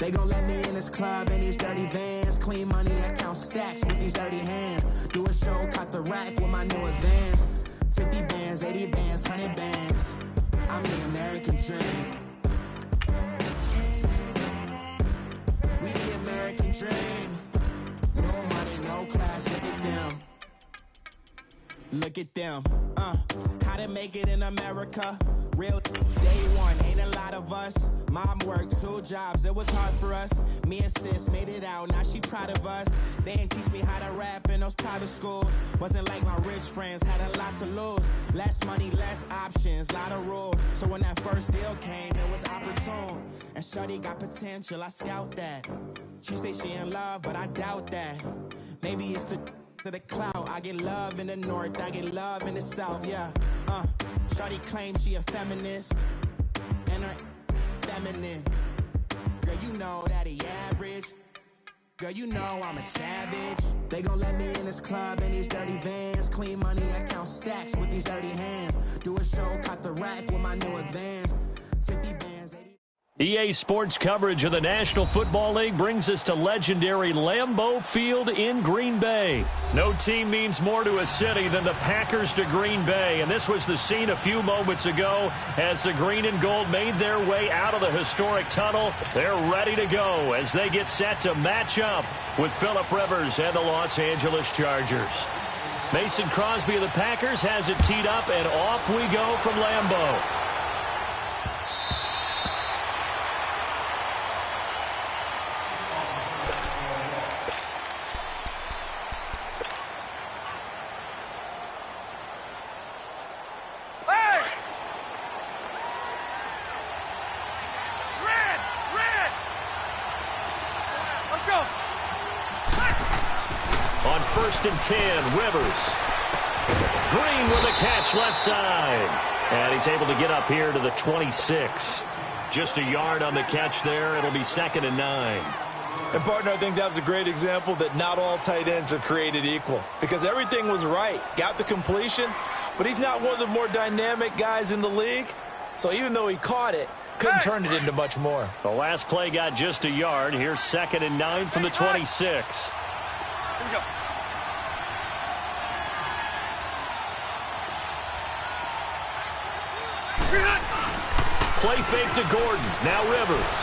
They gon' let me in this club in these dirty vans. Clean money, I count stacks with these dirty hands. Do a show, caught the rack with my new advance. 50 bands, 80 bands, 100 bands. I'm the American dream. We the American dream. No money, no class, look at them. Look at them, how to make it in America. Real day one, ain't a lot of us. Mom worked 2 jobs, it was hard for us. Me and sis made it out, now she proud of us. They didn't teach me how to rap in those private schools. Wasn't like my rich friends, had a lot to lose. Less money, less options, lot of rules. So when that first deal came, it was opportune. And shorty got potential, I scout that. She say she in love, but I doubt that. Maybe it's the clout. I get love in the north, I get love in the south, yeah. Shorty claims she a feminist, and her feminine. Girl, you know that he average. Girl, you know I'm a savage. They gon' let me in this club in these dirty vans. Clean money, I count stacks with these dirty hands. Do a show, caught the rack with my new advance. 50 bands, 80. EA Sports coverage of the National Football League brings us to legendary Lambeau Field in Green Bay. No team means more to a city than the Packers to Green Bay, and this was the scene a few moments ago as the green and gold made their way out of the historic tunnel. They're ready to go as they get set to match up with Phillip Rivers and the Los Angeles Chargers. Mason Crosby of the Packers has it teed up, and off we go from Lambeau. On 1st and 10, Rivers. Green with a catch left side. And he's able to get up here to the 26. Just a yard on the catch there. It'll be 2nd and 9. And, partner, I think that was a great example that not all tight ends are created equal. Because everything was right. Got the completion, but he's not one of the more dynamic guys in the league. So even though he caught it, couldn't turn it into much more. The last play got just a yard. Here's 2nd and 9 from the 26. Here we go. Play fake to Gordon. Now Rivers.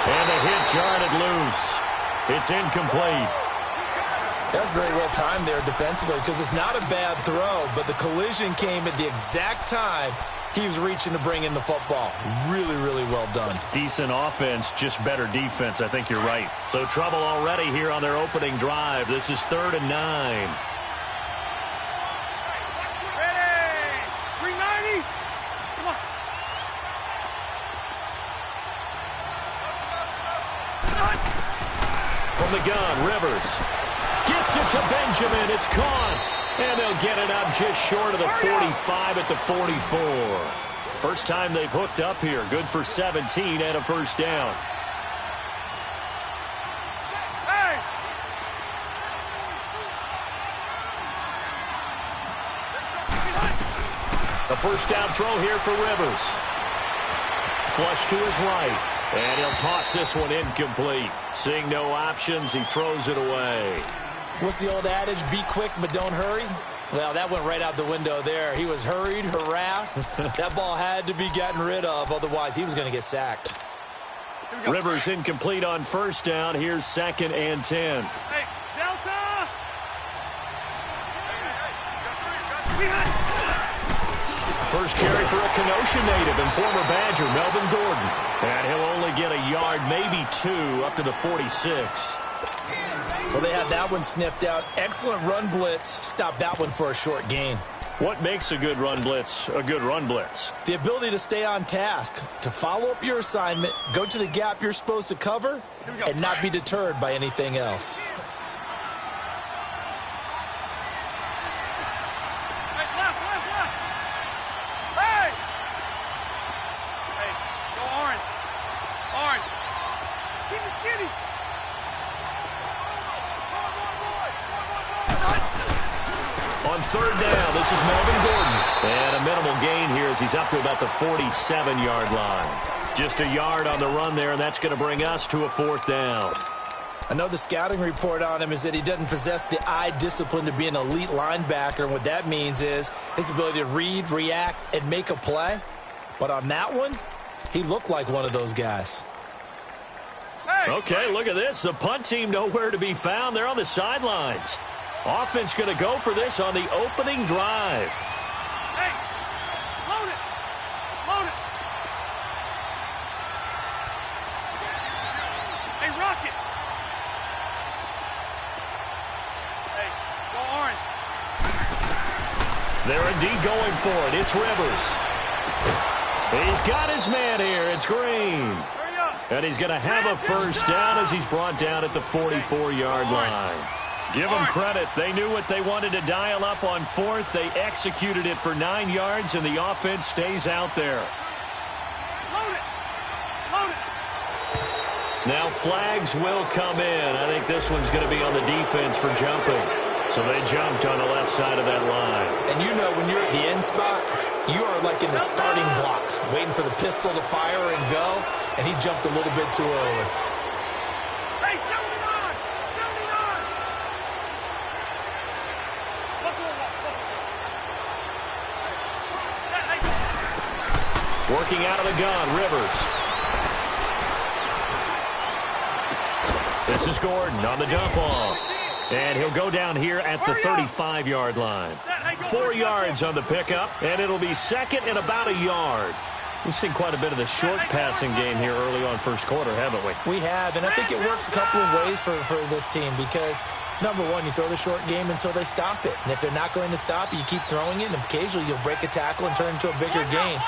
And a hit jarred it loose. It's incomplete. That's very well timed there defensively because it's not a bad throw, but the collision came at the exact time he was reaching to bring in the football. Really, really well done. Decent offense, just better defense. I think you're right. So trouble already here on their opening drive. This is 3rd and 9. From the gun, Rivers gets it to Benjamin. It's caught. And they'll get it up just short of the 45 at the 44. First time they've hooked up here. Good for 17 and a first down. The first down throw here for Rivers. Flush to his right. And he'll toss this one incomplete. Seeing no options, he throws it away. What's the old adage? Be quick, but don't hurry. Well, that went right out the window there. He was hurried, harassed. That ball had to be gotten rid of. Otherwise, he was going to get sacked. Rivers incomplete on first down. Here's 2nd and 10. Hey, Delta! First carry for a Kenosha native and former Badger, Melvin Gordon. And he'll only get a yard, maybe 2, up to the 46. Well, they had that one sniffed out. Excellent run blitz. Stopped that one for a short gain. What makes a good run blitz a good run blitz? The ability to stay on task, to follow up your assignment, go to the gap you're supposed to cover, and not be deterred by anything else. On 3rd down, this is Melvin Gordon. And a minimal gain here as he's up to about the 47-yard line. Just a yard on the run there, and that's going to bring us to a 4th down. I know the scouting report on him is that he doesn't possess the eye discipline to be an elite linebacker, and what that means is his ability to read, react, and make a play. But on that one, he looked like one of those guys. Okay, look at this. The punt team nowhere to be found. They're on the sidelines. Offense going to go for this on the opening drive. Hey, load it. Load it. Hey, Rocket. Hey, go orange. They're indeed going for it. It's Rivers. He's got his man here. It's Green. Hurry up. And he's going to have a first down as he's brought down at the 44-yard line. Give them credit. They knew what they wanted to dial up on 4th. They executed it for 9 yards, and the offense stays out there. Load it. Load it. Now flags will come in. I think this one's going to be on the defense for jumping. So they jumped on the left side of that line. And you know when you're at the end spot, you are like in the starting blocks, waiting for the pistol to fire and go, and he jumped a little bit too early. Hey, 79! 79! Working out of the gun, Rivers. This is Gordon on the dump off. And he'll go down here at the 35-yard line. 4 yards on the pickup, and it'll be 2nd and about a yard. We've seen quite a bit of the short passing game here early on first quarter, haven't we? We have, and I think it works a couple of ways for this team because, number one, you throw the short game until they stop it. And if they're not going to stop it, you keep throwing it, and occasionally you'll break a tackle and turn into a bigger game.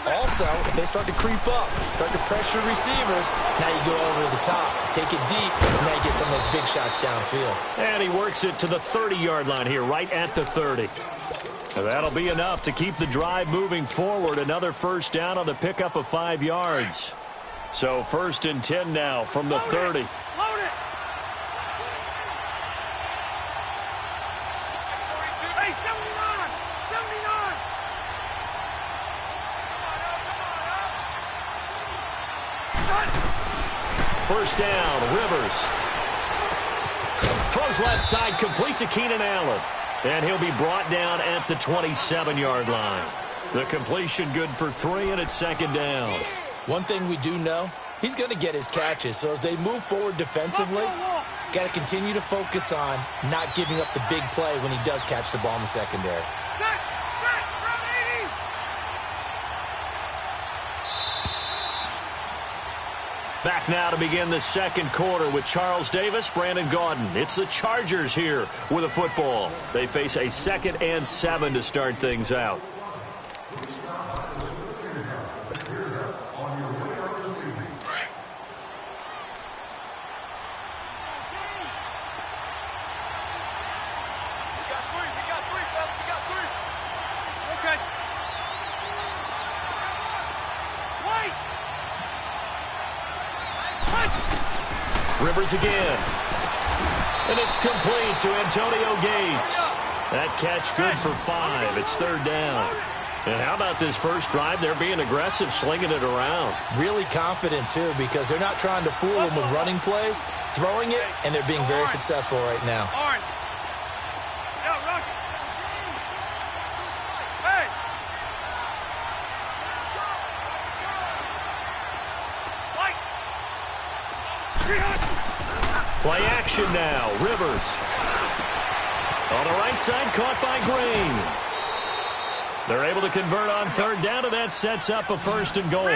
Also, if they start to creep up, start to pressure receivers, now you go over the top, take it deep, and now you get some of those big shots downfield. And he works it to the 30-yard line here, right at the 30. And that'll be enough to keep the drive moving forward. Another first down on the pickup of 5 yards. So 1st and 10 now from the 30. Load it! Hey, 79! 79! First down, Rivers. Throws left side, complete to Keenan Allen. And he'll be brought down at the 27-yard line. The completion good for 3, and it's 2nd down. One thing we do know, he's going to get his catches. So as they move forward defensively, got to continue to focus on not giving up the big play when he does catch the ball in the secondary. Back now to begin the second quarter with Charles Davis, Brandon Gaudin. It's the Chargers here with a football. They face a 2nd and 7 to start things out. Rivers again. And it's complete to Antonio Gates. That catch good for 5. It's 3rd down. And how about this first drive? They're being aggressive, slinging it around. Really confident, too, because they're not trying to fool them with running plays, throwing it, and they're being very successful right now. Orange. Yo, Rocket. Hey. White. 300. Play action now. Rivers. On the right side, caught by Green. They're able to convert on 3rd down, and that sets up a 1st and goal.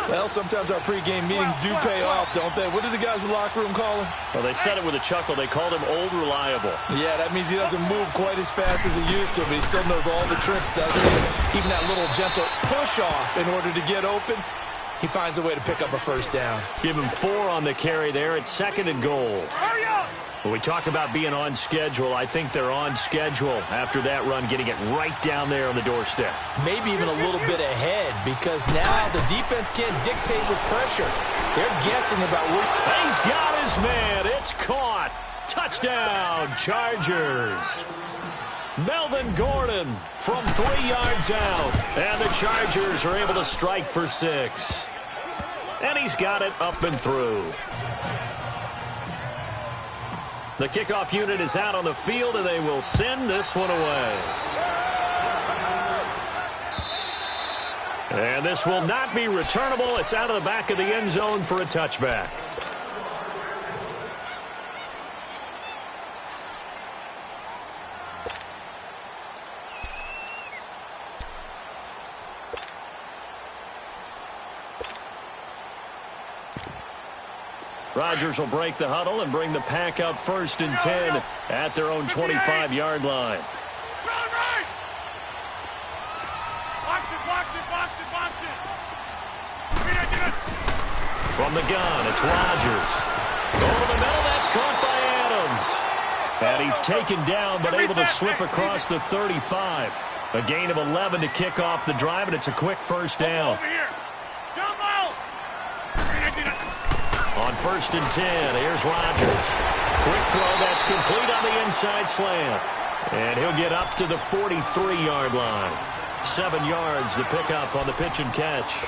Well, sometimes our pregame meetings do pay off, don't they? What do the guys in the locker room call him? Well, they said it with a chuckle. They called him Old Reliable. Yeah, that means he doesn't move quite as fast as he used to, but he still knows all the tricks, doesn't he? Even that little gentle push-off in order to get open. He finds a way to pick up a first down. Give him 4 on the carry there. It's 2nd and goal. Hurry up! When we talk about being on schedule, I think they're on schedule after that run, getting it right down there on the doorstep. Maybe even a little bit ahead, because now the defense can't dictate with pressure. They're guessing about where... He's got his man. It's caught. Touchdown, Chargers. Melvin Gordon from 3 yards out. And the Chargers are able to strike for 6. And he's got it up and through. The kickoff unit is out on the field, and they will send this one away. And this will not be returnable. It's out of the back of the end zone for a touchback. Rodgers will break the huddle and bring the pack up 1st and 10 at their own 25-yard line. From the gun, it's Rodgers. Over the middle, that's caught by Adams. And he's taken down, but able to slip across the 35. A gain of 11 to kick off the drive, and it's a quick 1st down. On 1st and 10, here's Rodgers. Quick throw, that's complete on the inside slant. And he'll get up to the 43-yard line. 7 yards to pick up on the pitch and catch.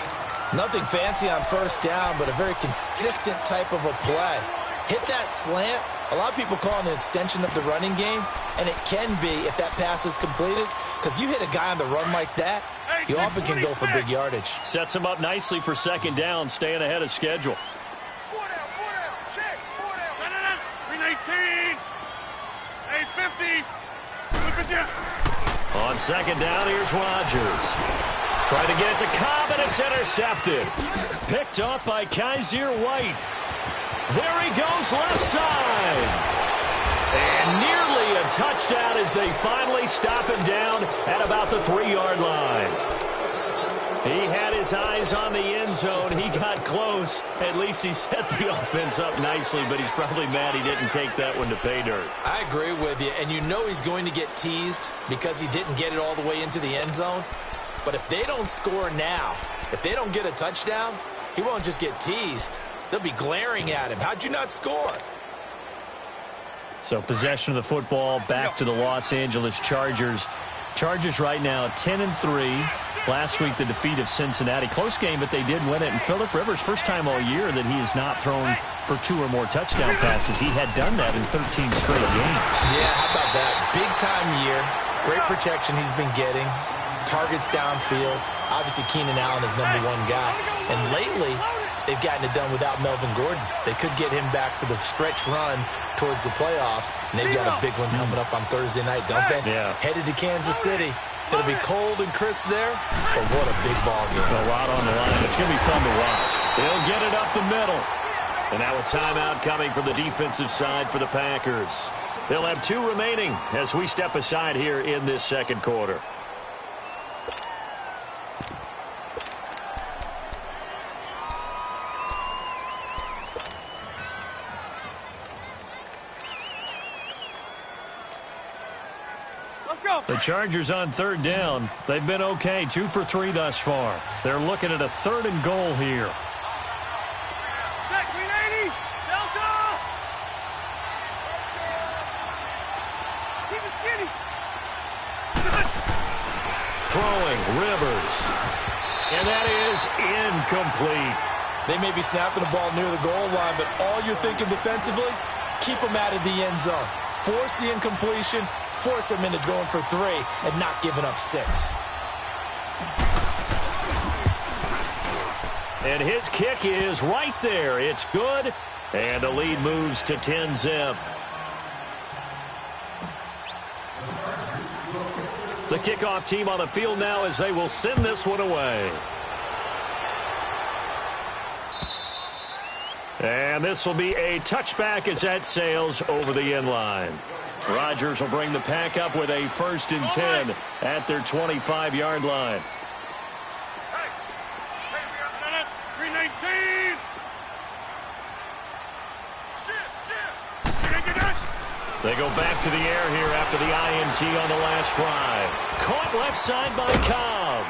Nothing fancy on 1st down, but a very consistent type of a play. Hit that slant. A lot of people call it an extension of the running game, and it can be if that pass is completed, because you hit a guy on the run like that, you often can go for big yardage. Sets him up nicely for 2nd down, staying ahead of schedule. 319. 850. On 2nd down, here's Rodgers. Trying to get it to Cobb, and it's intercepted. Picked off by Kaiser White. There he goes, left side. And nearly a touchdown as they finally stop him down at about the 3-yard line. He had his eyes on the end zone. He got close. At least he set the offense up nicely, but he's probably mad he didn't take that one to pay dirt. I agree with you, and you know he's going to get teased because he didn't get it all the way into the end zone. But if they don't score now, if they don't get a touchdown, he won't just get teased. They'll be glaring at him. How'd you not score? So possession of the football back to the Los Angeles Chargers. Chargers right now 10-3. Last week the defeat of Cincinnati. Close game, but they did win it. And Phillip Rivers, first time all year that he has not thrown for 2 or more touchdown passes. He had done that in 13 straight games. Yeah, how about that? Big time year. Great protection he's been getting. Targets downfield. Obviously, Keenan Allen is #1 guy. And lately, they've gotten it done without Melvin Gordon. They could get him back for the stretch run towards the playoffs. And they've got a big one coming up on Thursday night, don't they? Yeah. Headed to Kansas City. It'll be cold and crisp there, but what a big ball game. A lot on the line. It's going to be fun to watch. They'll get it up the middle. And now a timeout coming from the defensive side for the Packers. They'll have 2 remaining as we step aside here in this 2nd quarter. The Chargers on 3rd down. They've been okay, 2 for 3 thus far. They're looking at a 3rd and goal here. Throwing, Rivers. And that is incomplete. They may be snapping the ball near the goal line, but all you're thinking defensively, keep them out of the end zone. Force the incompletion. Force them into going for 3 and not giving up 6. And his kick is right there. It's good. And the lead moves to 10-zip. The kickoff team on the field now as they will send this one away. And this will be a touchback as that sails over the end line. Rodgers will bring the pack up with a 1st and 10 at their 25-yard line. 319. They go back to the air here after the INT on the last drive. Caught left side by Cobb.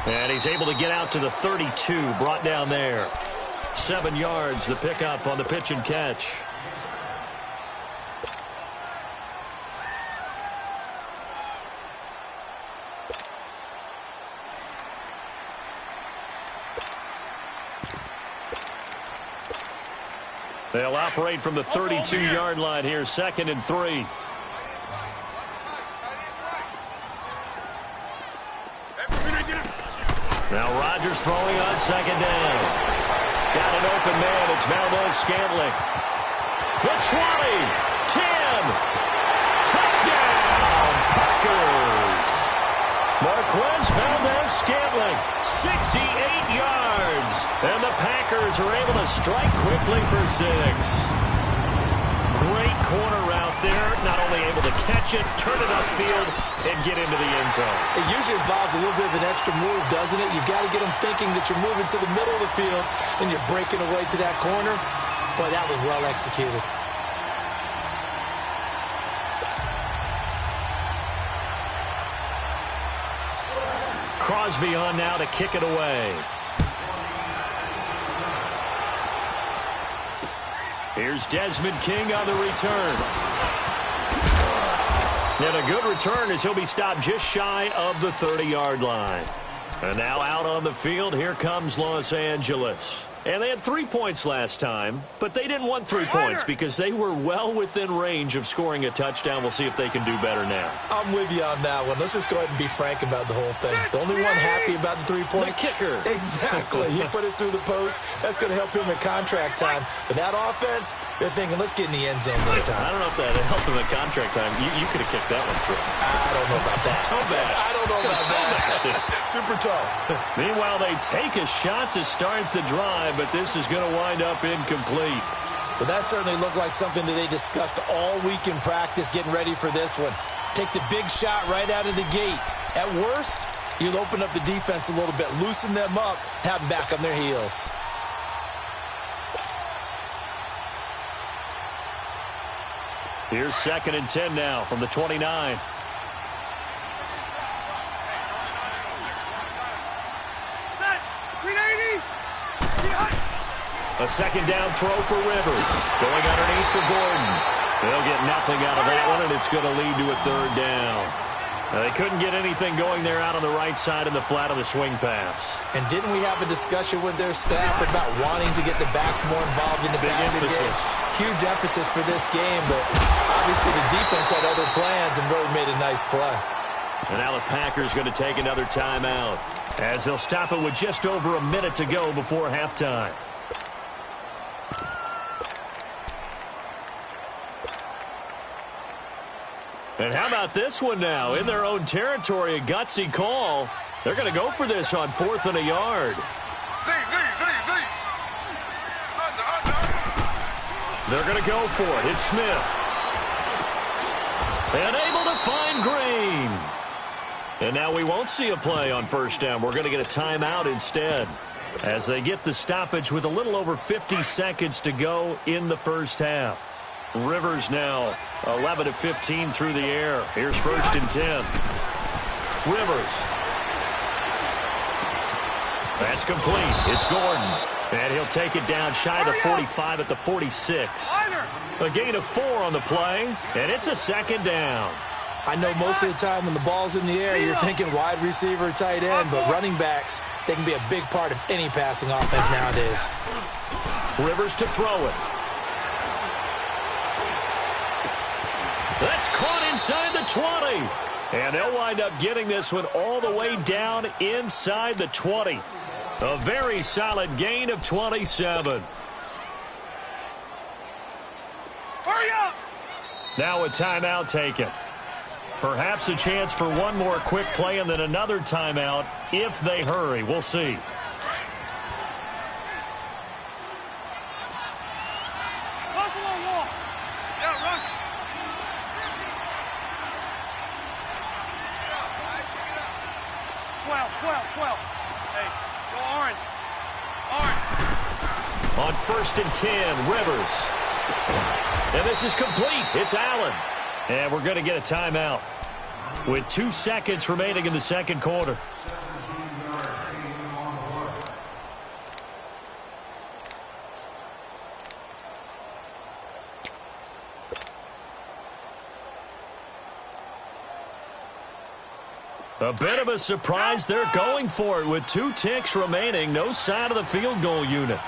And he's able to get out to the 32, brought down there. 7 yards, the pickup on the pitch and catch. They'll operate from the 32-yard line here, 2nd and 3. Now Rodgers throwing on 2nd down. Got an open man. It's Valdez-Scantling. The 20, 10, touchdown, Packers. Marquez Valdez-Scantling, 68 yards. And the Packers are able to strike quickly for 6. Great corner route there. Not only able to catch it, turn it upfield, and get into the end zone. It usually involves a little bit of an extra move, doesn't it? You've got to get them thinking that you're moving to the middle of the field and you're breaking away to that corner. Boy, that was well executed. Crosby on now to kick it away. Here's Desmond King on the return. And a good return as he'll be stopped just shy of the 30-yard line. And now out on the field, here comes Los Angeles. And they had 3 points last time, but they didn't want 3 points because they were well within range of scoring a touchdown. We'll see if they can do better now. I'm with you on that one. Let's just go ahead and be frank about the whole thing. The only one happy about the 3-point? The kicker. Exactly. He put it through the post. That's going to help him in contract time. But that offense, they're thinking, let's get in the end zone this time. I don't know if that helped him in contract time. You could have kicked that one through. I don't know about that. I don't know about that. Super tall. Meanwhile, they take a shot to start the drive, but this is going to wind up incomplete. Well, that certainly looked like something that they discussed all week in practice, getting ready for this one. Take the big shot right out of the gate. At worst, you'll open up the defense a little bit, loosen them up, have them back on their heels. Here's 2nd and 10 now from the 29. A 2nd down throw for Rivers. Going underneath for Gordon. They'll get nothing out of that one, and it's going to lead to a 3rd down. Now, they couldn't get anything going there out on the right side in the flat of the swing pass. And didn't we have a discussion with their staff about wanting to get the backs more involved in the passing game? Huge emphasis for this game, but obviously the defense had other plans and really made a nice play. And now the Packers going to take another timeout as they'll stop it with just over a minute to go before halftime. And how about this one now? In their own territory, a gutsy call. They're going to go for this on 4th and a yard. They're going to go for it. It's Smith. And able to find Green. And now we won't see a play on 1st down. We're going to get a timeout instead as they get the stoppage with a little over 50 seconds to go in the 1st half. Rivers now 11 of 15 through the air. Here's 1st and 10. Rivers. That's complete. It's Gordon. And he'll take it down shy of the 45 at the 46. A gain of 4 on the play, and it's a 2nd down. I know most of the time when the ball's in the air, you're thinking wide receiver, tight end, but running backs, they can be a big part of any passing offense nowadays. Rivers to throw it. That's caught inside the 20. And they'll wind up getting this one all the way down inside the 20. A very solid gain of 27. Hurry up! Now a timeout taken. Perhaps a chance for one more quick play and then another timeout if they hurry. We'll see. Buffalo wall. Yeah, run. Twelve. Hey, go orange. On 1st and 10, Rivers. And this is complete. It's Allen. And we're going to get a timeout with 2 seconds remaining in the 2nd quarter. A bit of a surprise. They're going for it with 2 ticks remaining. No sign of the field goal unit.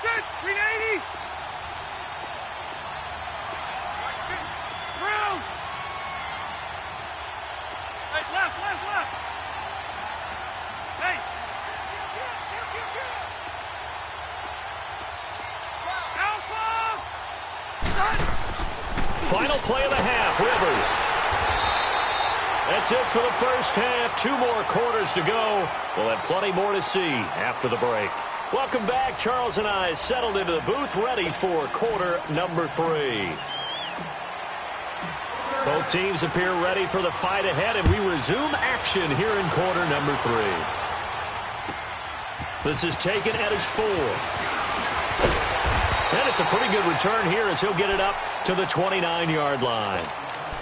Set, 380. Final play of the half, Rivers. That's it for the first half. 2 more quarters to go. We'll have plenty more to see after the break. Welcome back. Charles and I settled into the booth, ready for quarter number 3. Both teams appear ready for the fight ahead, and we resume action here in quarter number 3. This is taken at his 4th. And it's a pretty good return here as he'll get it up to the 29-yard line.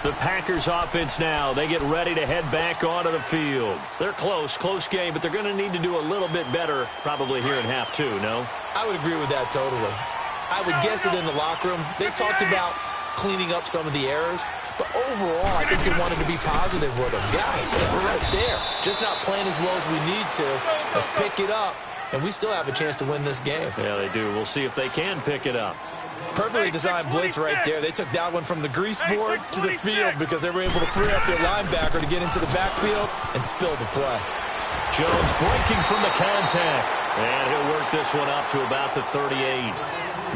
The Packers offense now, they get ready to head back onto the field. They're close game, but they're going to need to do a little bit better probably here in half 2, no? I would agree with that totally. I would guess it in the locker room. They talked about cleaning up some of the errors, but overall, I think they wanted to be positive with them. Guys, we're right there. Just not playing as well as we need to. Let's pick it up, and we still have a chance to win this game. Yeah, they do. We'll see if they can pick it up. Perfectly designed blitz right there. They took that one from the grease board to the field because they were able to free up their linebacker to get into the backfield and spill the play. Jones breaking from the contact. And he'll work this one up to about the 38.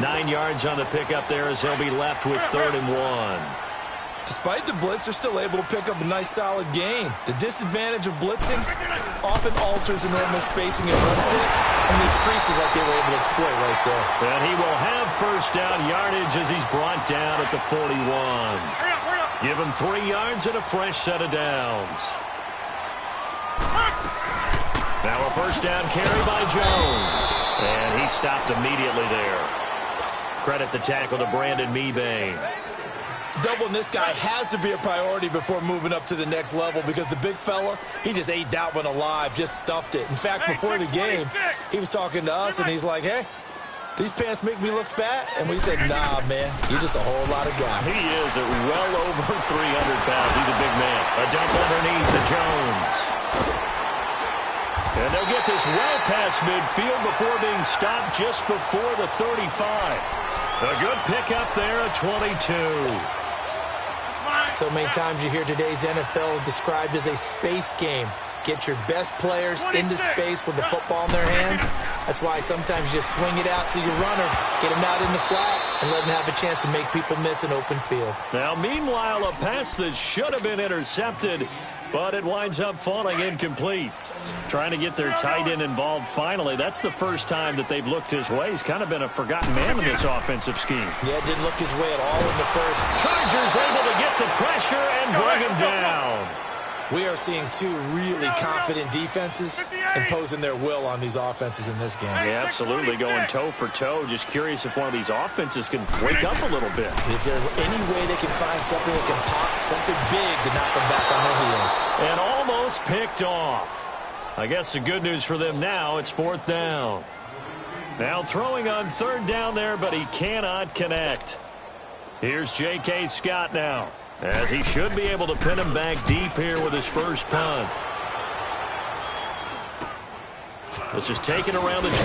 9 yards on the pickup there as he'll be left with 3rd and 1. Despite the blitz, they're still able to pick up a nice, solid gain. The disadvantage of blitzing often alters the normal spacing and run fits, and these creases like they were able to exploit right there. And he will have first down yardage as he's brought down at the 41. Give him 3 yards and a fresh set of downs. Now a first down carry by Jones. And he stopped immediately there. Credit the tackle to Brandon Mebane. Doubling this guy has to be a priority before moving up to the next level because the big fella, he just ate that one alive, just stuffed it. In fact, before the game, he was talking to us, and he's like, hey, these pants make me look fat? And we said, nah, man, you're just a whole lot of guy. He is at well over 300 pounds. He's a big man. A dump underneath to Jones. And they'll get this well past midfield before being stopped just before the 35. A good pickup there at 22. So many times you hear today's NFL described as a space game. Get your best players into space with the football in their hands. That's why sometimes you swing it out to your runner, get him out in the flat, and let him have a chance to make people miss an open field. Now, meanwhile, a pass that should have been intercepted, but it winds up falling incomplete. Trying to get their tight end involved finally. That's the first time that they've looked his way. He's kind of been a forgotten man in this offensive scheme. Yeah, didn't look his way at all in the first. Chargers able to get the pressure and bring him down. We are seeing 2 really confident defenses imposing their will on these offenses in this game. Yeah, absolutely, going toe for toe. Just curious if one of these offenses can wake up a little bit. Is there any way they can find something that can pop, something big to knock them back on their heels? And almost picked off. I guess the good news for them now, it's 4th down. Now throwing on 3rd down there, but he cannot connect. Here's J.K. Scott now, as he should be able to pin him back deep here with his first punt. This is taken around the 12.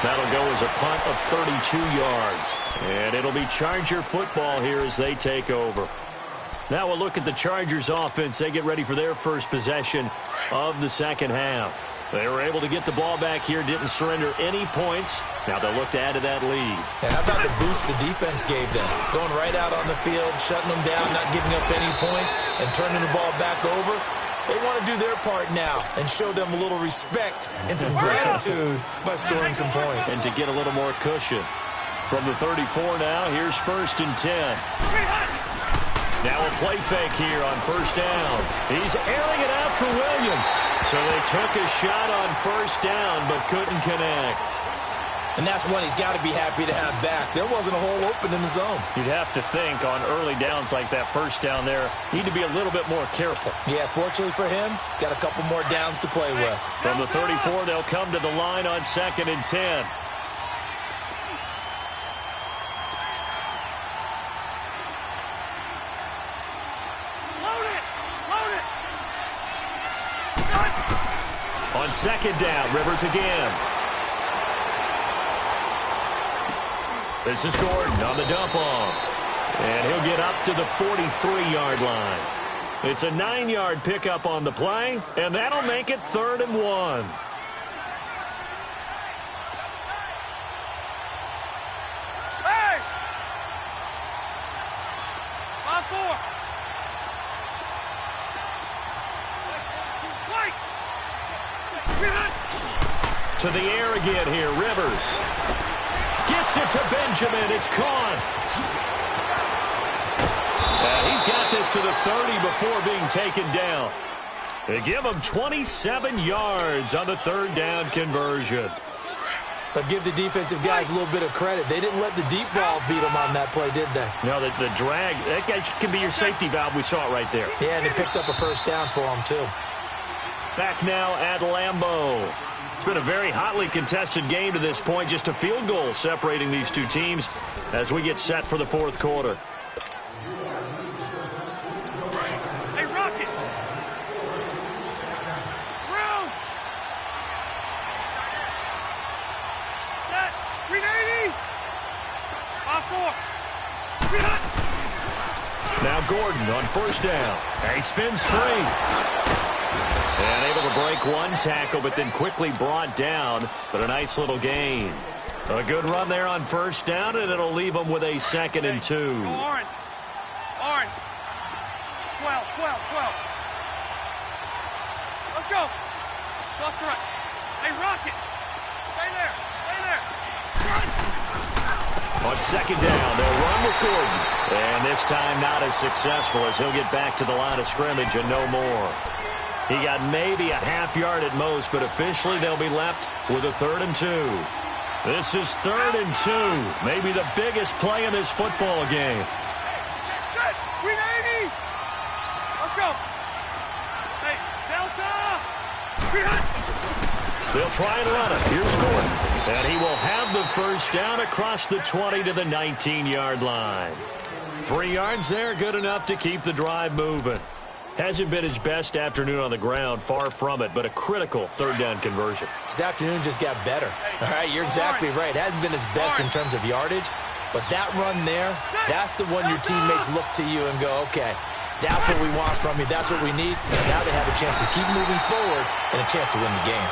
That'll go as a punt of 32 yards. And it'll be Charger football here as they take over. Now we'll look at the Chargers offense. They get ready for their first possession of the second half. They were able to get the ball back here, didn't surrender any points. Now they'll look to add to that lead. And how about the boost the defense gave them? Going right out on the field, shutting them down, not giving up any points, and turning the ball back over. They want to do their part now and show them a little respect and some gratitude by scoring some points. And to get a little more cushion. From the 34 now, here's 1st and 10. Now a play fake here on 1st down. He's airing it out for Williams. So they took a shot on 1st down but couldn't connect. And that's one he's got to be happy to have back. There wasn't a hole open in the zone. You'd have to think on early downs like that 1st down there, need to be a little bit more careful. Yeah, fortunately for him, got a couple more downs to play with. From the 34, they'll come to the line on 2nd and 10. On 2nd down, Rivers again. This is Gordon on the dump off. And he'll get up to the 43-yard line. It's a 9-yard pickup on the play, and that'll make it 3rd and 1. Hey! To the air again here. Rivers gets it to Benjamin. It's caught. And he's got this to the 30 before being taken down. They give him 27 yards on the third down conversion. But give the defensive guys a little bit of credit. They didn't let the deep ball beat them on that play, did they? No, the drag, that guy can be your safety valve. We saw it right there. Yeah, and they picked up a first down for him, too. Back now at Lambeau. It's been a very hotly contested game to this point. Just a field goal separating these two teams as we get set for the fourth quarter. Hey, Rocket! Room! Set! 380! 5-4! Now Gordon on first down. He spins free. And able to break one tackle, but then quickly brought down. But a nice little gain. A good run there on first down, and it'll leave them with a 2nd and 2. Go orange. Orange. 12, 12, 12. Let's go. Cluster right. Hey, Rocket. Stay there. Stay there. Run. On second down, they'll run with Gordon. And this time not as successful as he'll get back to the line of scrimmage and no more. He got maybe a half yard at most, but officially they'll be left with a 3rd and 2. This is 3rd and 2. Maybe the biggest play in this football game. Shit! 380! Let's go. Hey, Delta! 300! They'll try and run it. Here's Gordon. And he will have the first down across the 20 to the 19-yard line. 3 yards there, good enough to keep the drive moving. Hasn't been his best afternoon on the ground, far from it, but a critical third down conversion. His afternoon just got better. All right, you're exactly right. Hasn't been his best in terms of yardage, but that run there, that's the one your teammates look to you and go, okay, that's what we want from you. That's what we need. Now they have a chance to keep moving forward and a chance to win the game.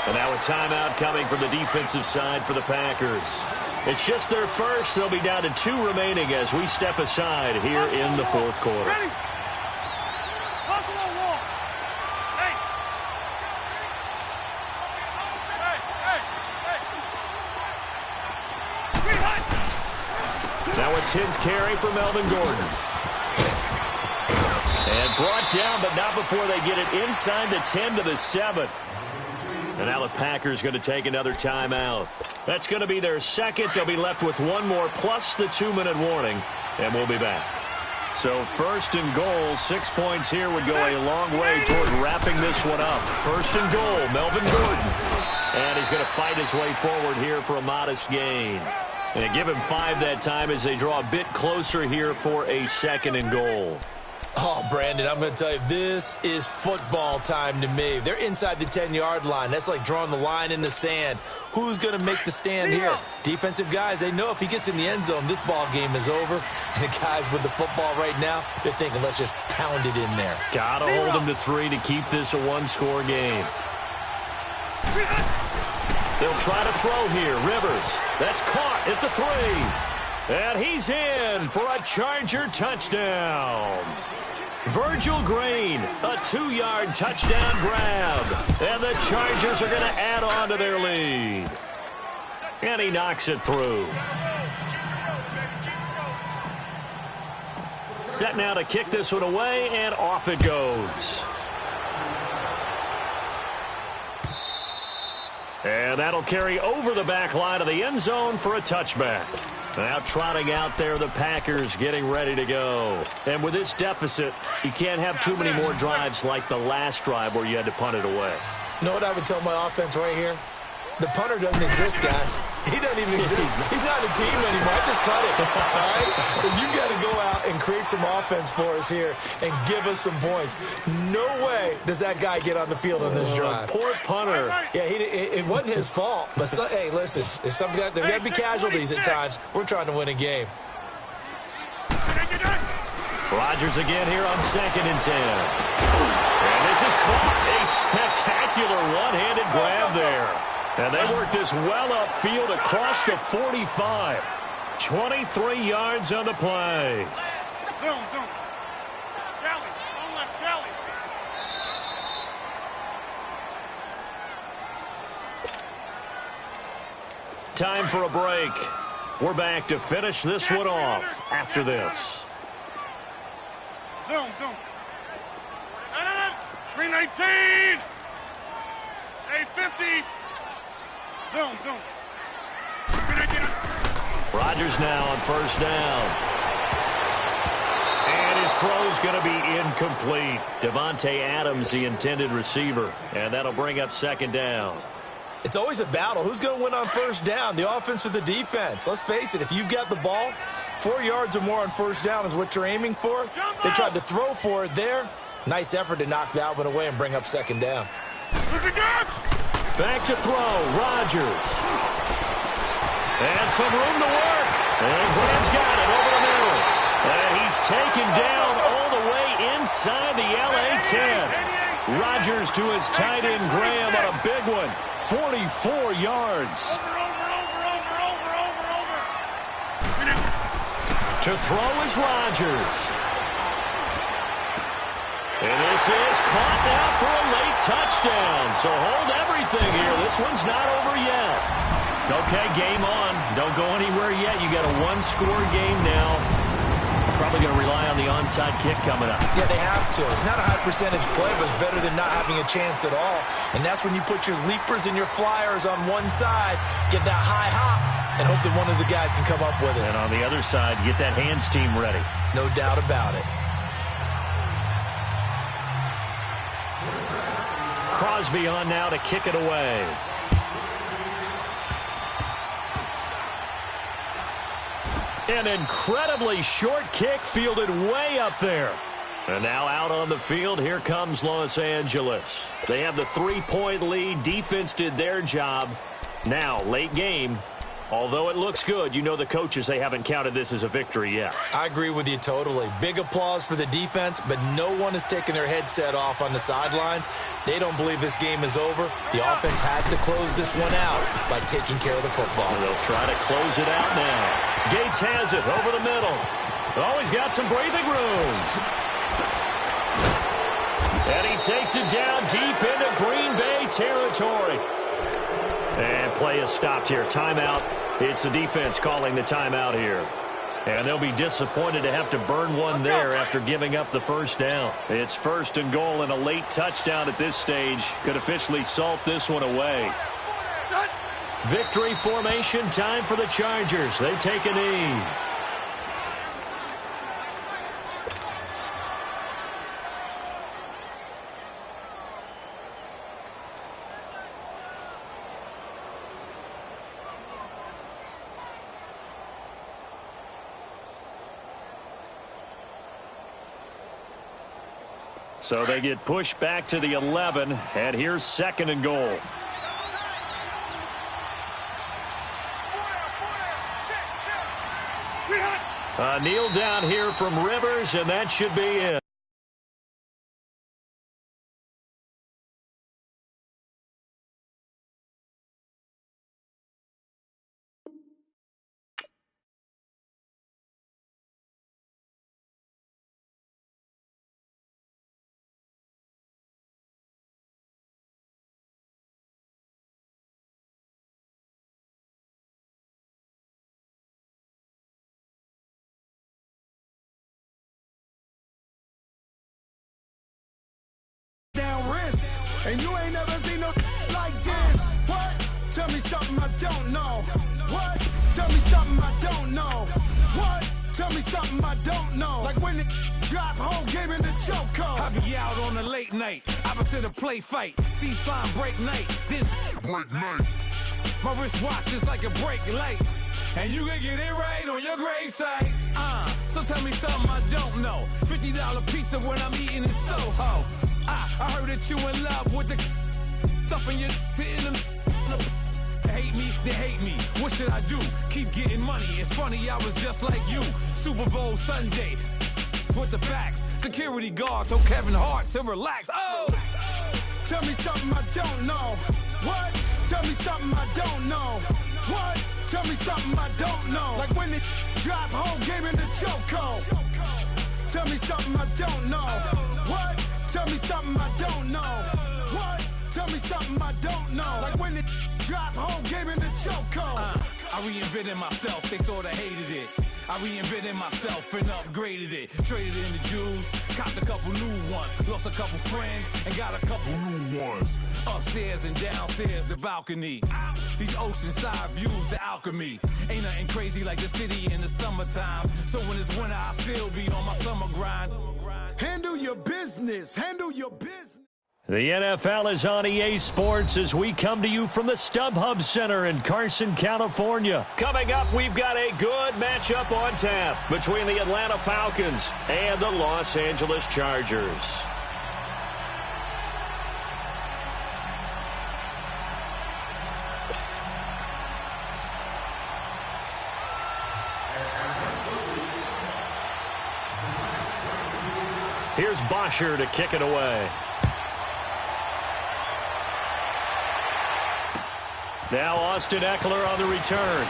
And now a timeout coming from the defensive side for the Packers. It's just their first. They'll be down to 2 remaining as we step aside here in the fourth quarter. Ready? Now a 10th carry for Melvin Gordon. And brought down, but not before they get it inside the 10 to the 7. And now the Packers going to take another timeout. That's going to be their 2nd. They'll be left with 1 more plus the 2-minute warning. And we'll be back. So 1st and goal, 6 points here would go a long way toward wrapping this one up. 1st and goal, Melvin Gordon. And he's going to fight his way forward here for a modest gain. And they give him 5 that time as they draw a bit closer here for a 2nd and goal. Oh, Brandon, I'm going to tell you, this is football time to me. They're inside the 10-yard line. That's like drawing the line in the sand. Who's going to make the stand here? Defensive guys, they know if he gets in the end zone, this ball game is over. And the guys with the football right now, they're thinking, let's just pound it in there. Got to hold them to 3 to keep this a 1-score game. They'll try to throw here. Rivers. That's caught at the 3. And he's in for a Charger touchdown. Virgil Green, a 2-yard touchdown grab. And the Chargers are going to add on to their lead. And he knocks it through. Set now to kick this one away, and off it goes. And that'll carry over the back line of the end zone for a touchback. Now trotting out there, the Packers getting ready to go. And with this deficit, you can't have too many more drives like the last drive where you had to punt it away. You know what I would tell my offense right here? The punter doesn't exist, guys. He doesn't even exist. He's not a team anymore. I just cut it, all right? So you've got to go out and create some offense for us here and give us some points. No way does that guy get on the field on this drive. Poor punter. Yeah, it wasn't his fault. But, hey, listen, there's there got to be casualties at times. We're trying to win a game. Rodgers again here on 2nd and 10. And this is caught. A spectacular one-handed grab there. And they work this well upfield across the 45. 23 yards on the play. Zoom. Galley. On left, Galley. time for a break. We're back to finish this one off after this. Zoom. 319. 850. Zoom. 319. Rodgers now on first down. And his throw's going to be incomplete. Devontae Adams, the intended receiver. And that'll bring up second down. It's always a battle. Who's going to win on first down, the offense or the defense? Let's face it, if you've got the ball, 4 yards or more on first down is what you're aiming for. They tried to throw for it there. Nice effort to knock that one away and bring up second down. Back to throw, Rodgers. And some room to work. And Graham's got it over the middle. And he's taken down all the way inside the LA 10. Rodgers to his tight end Graham on a big one. 44 yards. To throw is Rodgers. And this is caught now for a late touchdown. So hold everything here. This one's not over yet. Okay, game on. Don't go anywhere yet. You got a one-score game now. Probably going to rely on the onside kick coming up. Yeah, they have to. It's not a high percentage play, but it's better than not having a chance at all. And that's when you put your leapers and your flyers on one side, get that high hop, and hope that one of the guys can come up with it. And on the other side, get that hands team ready. No doubt about it. Crosby on now to kick it away. An incredibly short kick fielded way up there. And now out on the field, here comes Los Angeles. They have the 3-point lead. Defense did their job. Now, late game. Although it looks good, you know the coaches, they haven't counted this as a victory yet. I agree with you totally. Big applause for the defense, but no one is taking their headset off on the sidelines. They don't believe this game is over. The offense has to close this one out by taking care of the football. And they'll try to close it out now. Gates has it over the middle. Oh, he's got some breathing room. And he takes it down deep into Green Bay territory. And play is stopped here. Timeout. It's the defense calling the timeout here. And they'll be disappointed to have to burn one there after giving up the first down. It's first and goal, and a late touchdown at this stage could officially salt this one away. Victory formation time for the Chargers. They take a knee. So they get pushed back to the 11, and here's second and goal. Kneel down here from Rivers, and that should be it. And you ain't never seen no like this. What? Tell me something I don't know. What? Tell me something I don't know. What? Tell me something I don't know. Like when it drop, whole game in the chokehold. I be out on a late night, opposite a play fight. See sign break night, this break night. My wristwatch is like a break light. And you can get it right on your gravesite. So tell me something I don't know. $50 pizza when I'm eating in Soho. I heard that you in love with the stuff in your hitting them. Hate me, they hate me. What should I do? Keep getting money. It's funny, I was just like you. Super Bowl Sunday with the facts. Security guard told Kevin Hart to relax. Oh! Tell me something I don't know. What? Tell me something I don't know. What? Tell me something I don't know. Like when it drop, whole game in the chokehold. Tell me something I don't know. What? Tell me something I don't know. What? Tell me something I don't know. Like when it drop, whole game in the chokehold. I reinvented myself, they sorta hated it. I reinvented myself and upgraded it. Traded in the Jews, copped a couple new ones. Lost a couple friends and got a couple new ones. Upstairs and downstairs, the balcony. These oceanside views, the alchemy. Ain't nothing crazy like the city in the summertime. So when it's winter, I still be on my summer grind. Handle your business, handle your business. The NFL is on EA Sports as we come to you from the StubHub Center in Carson, California. Coming up, we've got a good matchup on tap between the Atlanta Falcons and the Los Angeles Chargers. Here's Bosher to kick it away. Now Austin Eckler on the return.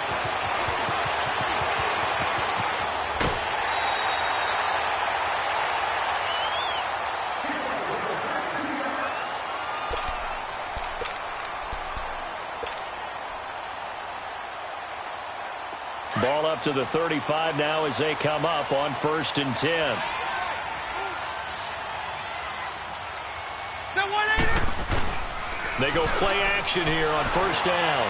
Ball up to the 35 now as they come up on 1st and 10. They go play action here on 1st down.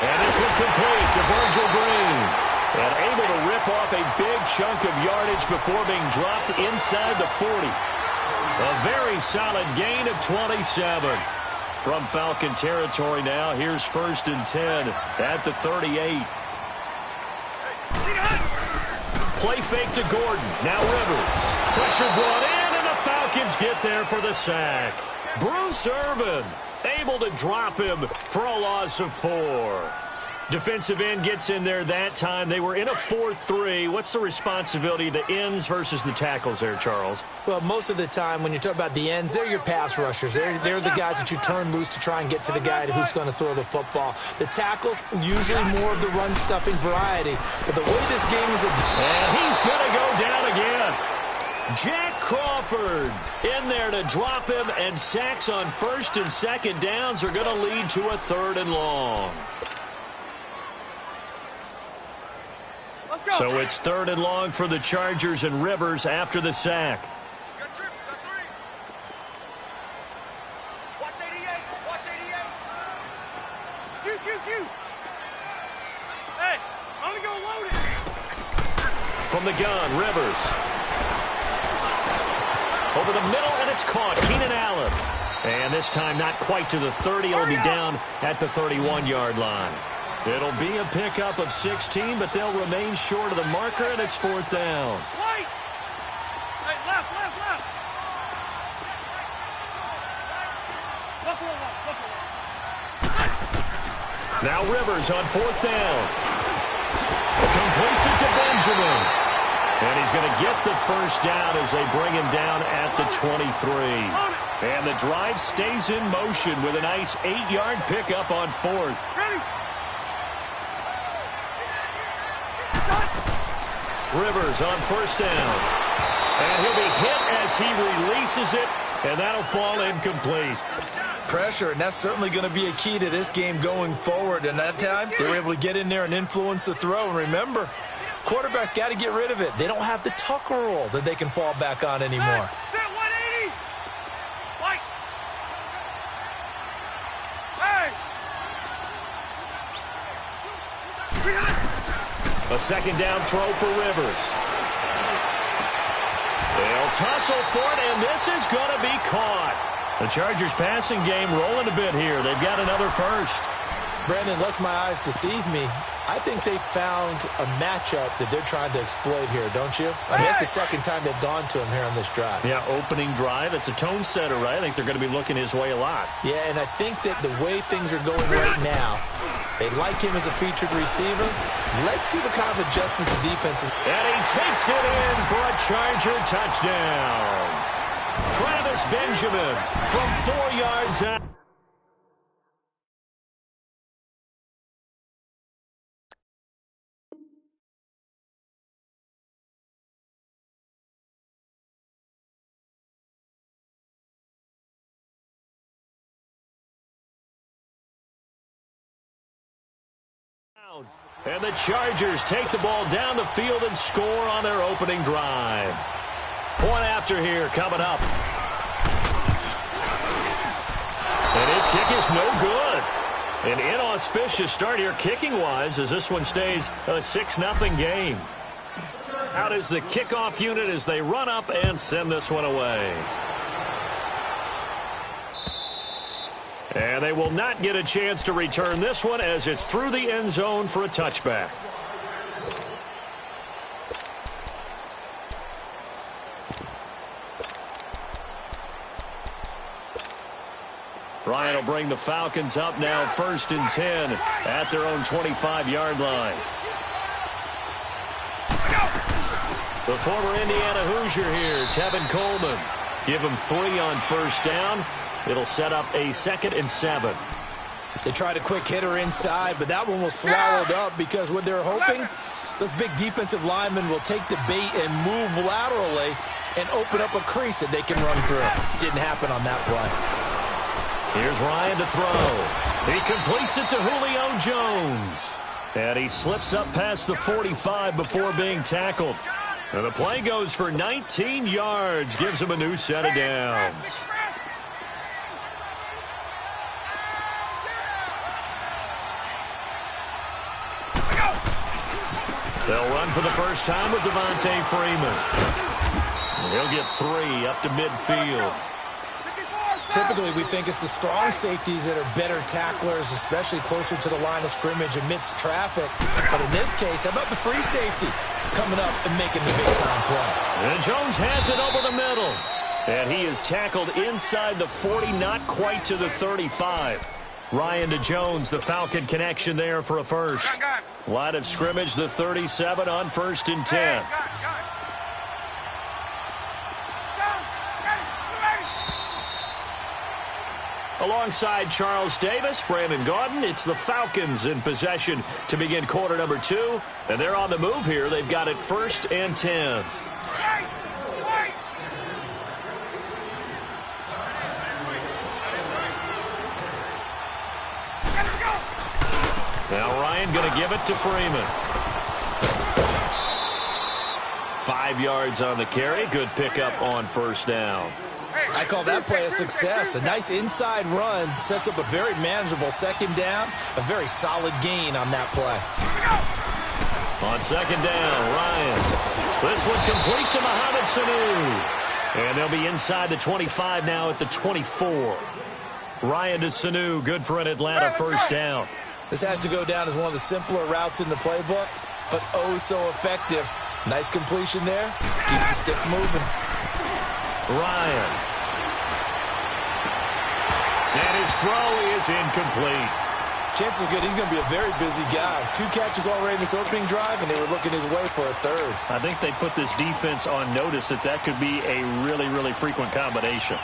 And this one complete to Virgil Green. And able to rip off a big chunk of yardage before being dropped inside the 40. A very solid gain of 27. From Falcon territory now, here's 1st and 10 at the 38. Play fake to Gordon. Now Rivers. Pressure brought in, and the Falcons get there for the sack. Bruce Irvin able to drop him for a loss of 4. Defensive end gets in there that time. They were in a 4-3. What's the responsibility of the ends versus the tackles there, Charles? Well, most of the time when you talk about the ends, they're your pass rushers. They're the guys that you turn loose to try and get to the guy who's going to throw the football. The tackles, usually more of the run-stuffing variety. But the way this game is... And he's going to go down again. Jack Crawford in there to drop him, and sacks on 1st and 2nd downs are going to lead to a 3rd and long. So it's 3rd and long for the Chargers, and Rivers after the sack. Watch 88. Watch 88. Hey, I'm going to go load it. From the gun, Rivers. Over the middle, and it's caught. Keenan Allen. And this time not quite to the 30. It'll be down at the 31-yard line. It'll be a pickup of 16, but they'll remain short of the marker, and it's 4th down. Right. Hey, left. Now Rivers on 4th down. Completes it to Benjamin. And he's going to get the 1st down as they bring him down at the 23. And the drive stays in motion with a nice 8-yard pickup on 4th. Rivers on 1st down. And he'll be hit as he releases it, and that'll fall incomplete. Pressure, and that's certainly going to be a key to this game going forward. And that time, they were able to get in there and influence the throw. And remember, quarterbacks got to get rid of it. They don't have the Tucker roll that they can fall back on anymore. Hey, 180. White. Hey. A 2nd down throw for Rivers. They'll tussle for it, and this is going to be caught. The Chargers passing game rolling a bit here. They've got another 1st. Brandon, unless my eyes deceive me, I think they found a matchup that they're trying to exploit here, don't you? I mean, that's the 2nd time they've gone to him here on this drive. Yeah, opening drive. It's a tone setter, right? I think they're going to be looking his way a lot. Yeah, and I think that the way things are going right now, they like him as a featured receiver. Let's see what kind of adjustments the defense is. And he takes it in for a Charger touchdown. Travis Benjamin from 4 yards out. And the Chargers take the ball down the field and score on their opening drive. Point after here coming up. And his kick is no good. An inauspicious start here kicking-wise as this one stays a 6-0 game. Out is the kickoff unit as they run up and send this one away. And they will not get a chance to return this one as it's through the end zone for a touchback. Ryan will bring the Falcons up now 1st and 10 at their own 25-yard line. The former Indiana Hoosier here, Tevin Coleman. Give him 3 on 1st down. It'll set up a 2nd and 7. They tried a quick hitter inside, but that one was swallowed up because what they're hoping, those big defensive linemen will take the bait and move laterally and open up a crease that they can run through. Didn't happen on that play. Here's Ryan to throw. He completes it to Julio Jones. And he slips up past the 45 before being tackled. And the play goes for 19 yards, gives him a new set of downs. They'll run for the first time with Devontae Freeman. He'll get 3 up to midfield. Typically, we think it's the strong safeties that are better tacklers, especially closer to the line of scrimmage amidst traffic. But in this case, how about the free safety coming up and making the big-time play? And Jones has it over the middle. And he is tackled inside the 40, not quite to the 35. Ryan to Jones, the Falcon connection there for a first. Line of scrimmage, the 37 on 1st and 10. Alongside Charles Davis, Brandon Gaudin, it's the Falcons in possession to begin quarter number 2. And they're on the move here. They've got it 1st and 10. Now Ryan going to give it to Freeman. 5 yards on the carry. Good pickup on 1st down. I call that play a success. A nice inside run sets up a very manageable 2nd down. A very solid gain on that play. On 2nd down, Ryan. This one complete to Mohamed Sanu. And they'll be inside the 25 now at the 24. Ryan to Sanu, good for an Atlanta 1st down. This has to go down as one of the simpler routes in the playbook, but oh so effective. Nice completion there. Keeps the sticks moving. Ryan. And his throw is incomplete. Chances are good he's going to be a very busy guy. 2 catches already in this opening drive, and they were looking his way for a 3rd. I think they put this defense on notice that could be a really, really frequent combination.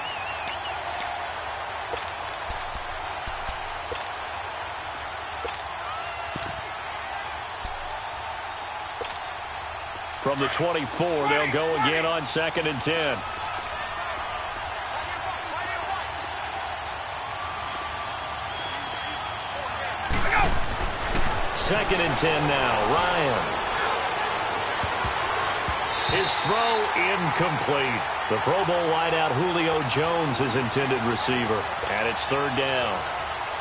From the 24, they'll go again on 2nd and 10. Second and 10 now. Ryan. His throw incomplete. The Pro Bowl wideout Julio Jones is intended receiver. And it's 3rd down.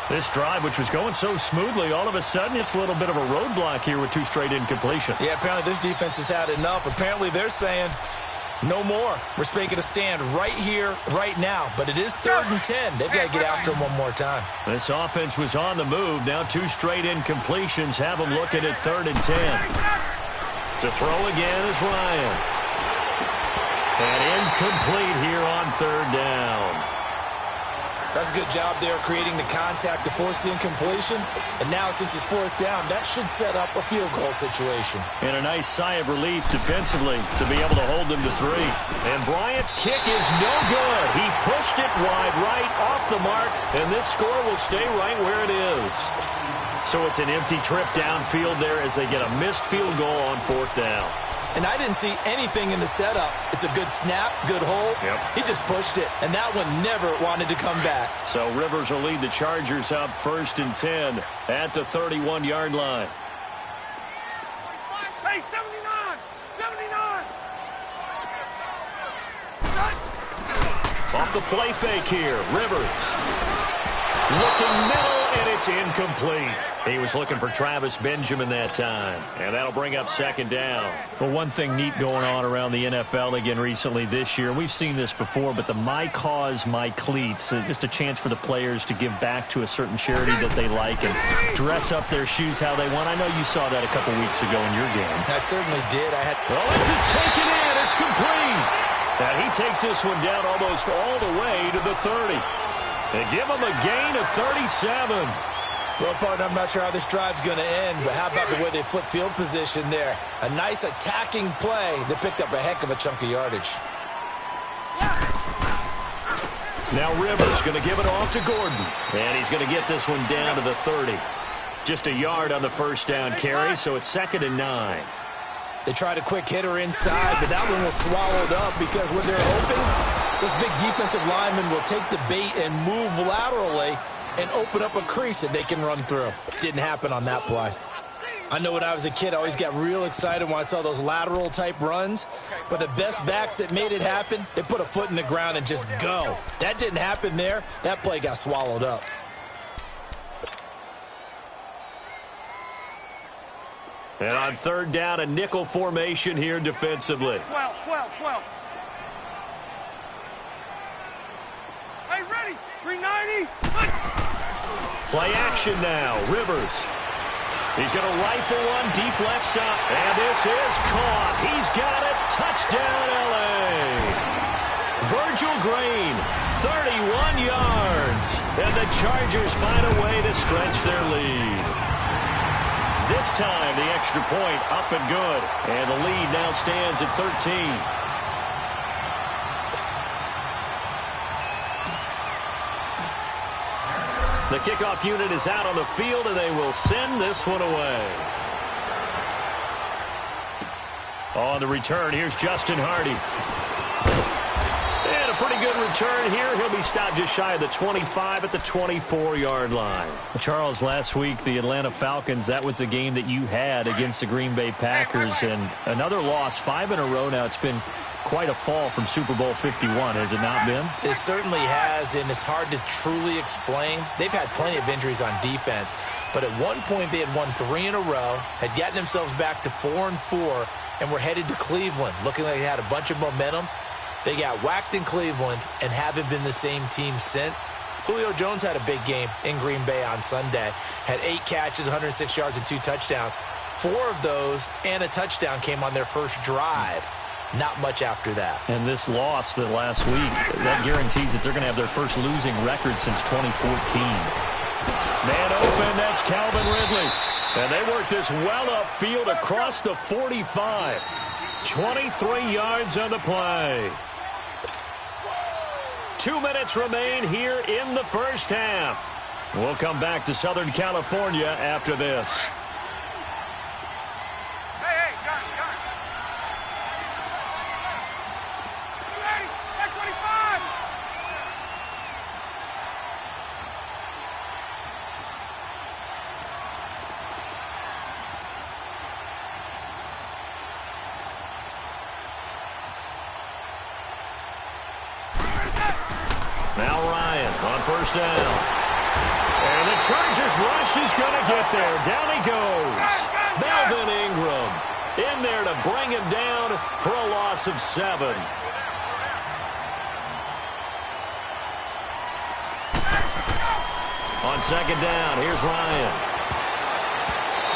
This drive, which was going so smoothly, all of a sudden it's a little bit of a roadblock here with 2 straight incompletions. Yeah, apparently this defense has had enough. Apparently they're saying no more. We're making a stand right here, right now. But it is 3rd and 10. They've got to get after him one more time. This offense was on the move. Now 2 straight incompletions have them looking at 3rd and 10. To throw again is Ryan. And incomplete here on 3rd down. That's a good job there creating the contact to force the incompletion. And now since it's 4th down, that should set up a field goal situation. And a nice sigh of relief defensively to be able to hold them to 3. And Bryant's kick is no good. He pushed it wide right off the mark, and this score will stay right where it is. So it's an empty trip downfield there as they get a missed field goal on 4th down. And I didn't see anything in the setup. It's a good snap, good hold. Yep. He just pushed it, and that one never wanted to come back. So Rivers will lead the Chargers up 1st and 10 at the 31-yard line. Off the play fake here, Rivers. Looking middle, and it's incomplete. He was looking for Travis Benjamin that time, and that'll bring up second down. Well, one thing neat going on around the NFL again recently this year, we've seen this before, but the My Cause, My Cleats, just a chance for the players to give back to a certain charity that they like and dress up their shoes how they want. I know you saw that a couple weeks ago in your game. I certainly did. Well, this is taken in. It's complete. And he takes this one down almost all the way to the 30. They give him a gain of 37. Well, partner, I'm not sure how this drive's going to end, but how about the way they flip field position there? A nice attacking play that picked up a heck of a chunk of yardage. Now Rivers going to give it off to Gordon. And he's going to get this one down to the 30. Just a yard on the first down carry, so it's 2nd and 9. They tried a quick hitter inside, but that one was swallowed up because when they're open, those big defensive linemen will take the bait and move laterally and open up a crease that they can run through. Didn't happen on that play. I know when I was a kid, I always got real excited when I saw those lateral-type runs, but the best backs that made it happen, they put a foot in the ground and just go. That didn't happen there. That play got swallowed up. And on third down, a nickel formation here defensively. 12. Hey, ready. 390. Play action now. Rivers. He's going to rifle one deep left side. And this is caught. He's got it. Touchdown, L.A. Virgil Green, 31 yards. And the Chargers find a way to stretch their lead. This time, the extra point up and good. And the lead now stands at 13. The kickoff unit is out on the field, and they will send this one away. On the return, here's Justin Hardy. And a pretty good return here. He'll be stopped just shy of the 25 at the 24-yard line. Charles, last week, the Atlanta Falcons, that was the game that you had against the Green Bay Packers. And another loss, 5 in a row now. It's been quite a fall from Super Bowl 51, has it not been? It certainly has, and it's hard to truly explain. They've had plenty of injuries on defense, but at one point they had won 3 in a row, had gotten themselves back to 4-4, and were headed to Cleveland, looking like they had a bunch of momentum. They got whacked in Cleveland and haven't been the same team since. Julio Jones had a big game in Green Bay on Sunday. Had 8 catches, 106 yards, and 2 touchdowns. 4 of those and a touchdown came on their first drive. Not much after that. And this loss that last week, that guarantees that they're going to have their first losing record since 2014. Man open, that's Calvin Ridley. And they work this well upfield across the 45. 23 yards on the play. 2 minutes remain here in the first half. We'll come back to Southern California after this. Hey, got it. You ready? Back 25. Now Ryan on first down. And the Chargers rush is going to get there. Down he goes. Melvin Ingram in there to bring him down for a loss of 7. On second down, here's Ryan.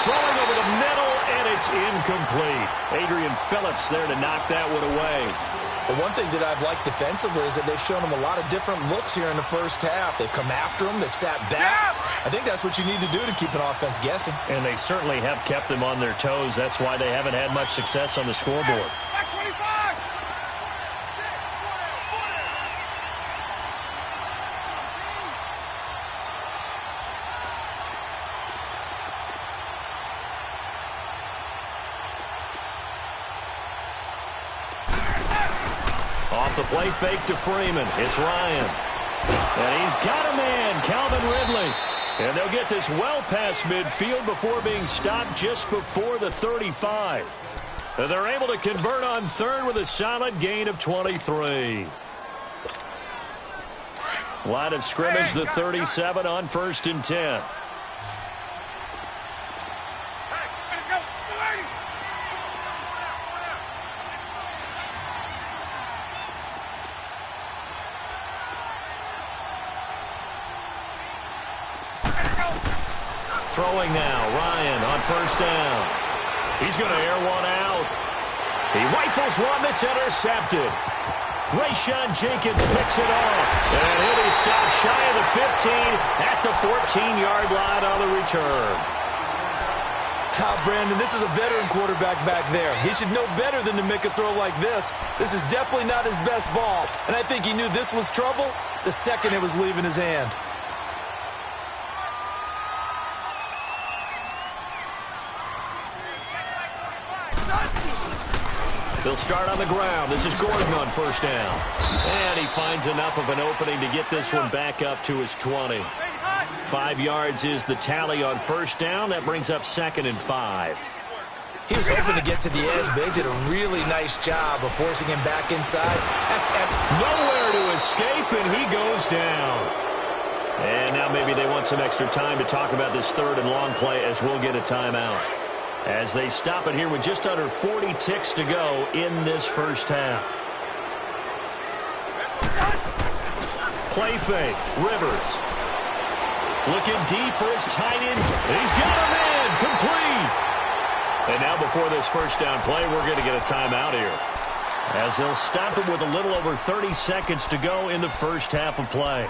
Throwing over the middle, and it's incomplete. Adrian Phillips there to knock that one away. But one thing that I've liked defensively is that they've shown them a lot of different looks here in the first half. They've come after them. They've sat back. I think that's what you need to do to keep an offense guessing. And they certainly have kept them on their toes. That's why they haven't had much success on the scoreboard. Back 25. Off the play fake to Freeman. It's Ryan. And he's got a man, Calvin Ridley. And they'll get this well past midfield before being stopped just before the 35. And they're able to convert on third with a solid gain of 23. Line of scrimmage, the 37 on 1st and 10. Throwing now, Ryan on 1st down. He's going to air one out. He rifles one that's intercepted. Rayshawn Jenkins picks it off. And he'll be stopped shy of the 15 at the 14-yard line on the return. Brandon, this is a veteran quarterback back there. He should know better than to make a throw like this. This is definitely not his best ball. And I think he knew this was trouble the second it was leaving his hand. They'll start on the ground. This is Gordon on 1st down. And he finds enough of an opening to get this one back up to his 20. 5 yards is the tally on 1st down. That brings up 2nd and 5. He was hoping to get to the edge, but they did a really nice job of forcing him back inside. That's nowhere to escape, and he goes down. And now maybe they want some extra time to talk about this 3rd and long play as we'll get a timeout. As they stop it here with just under 40 ticks to go in this first half. Play fake. Rivers. Looking deep for his tight end. He's got him in. Complete. And now before this first down play, we're going to get a timeout here. As they'll stop it with a little over 30 seconds to go in the first half of play.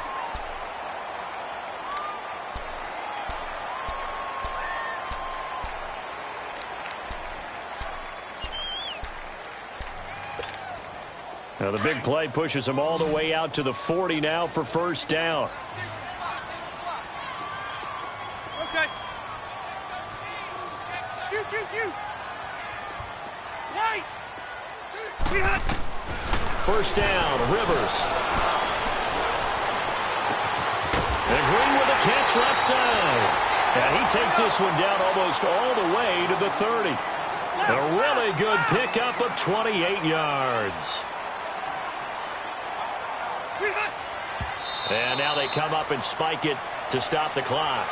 Now the big play pushes him all the way out to the 40 now for 1st down. Okay. Right. 1st down, Rivers. And Green with a catch left side. And he takes this one down almost all the way to the 30. A really good pickup of 28 yards. And now they come up and spike it to stop the clock.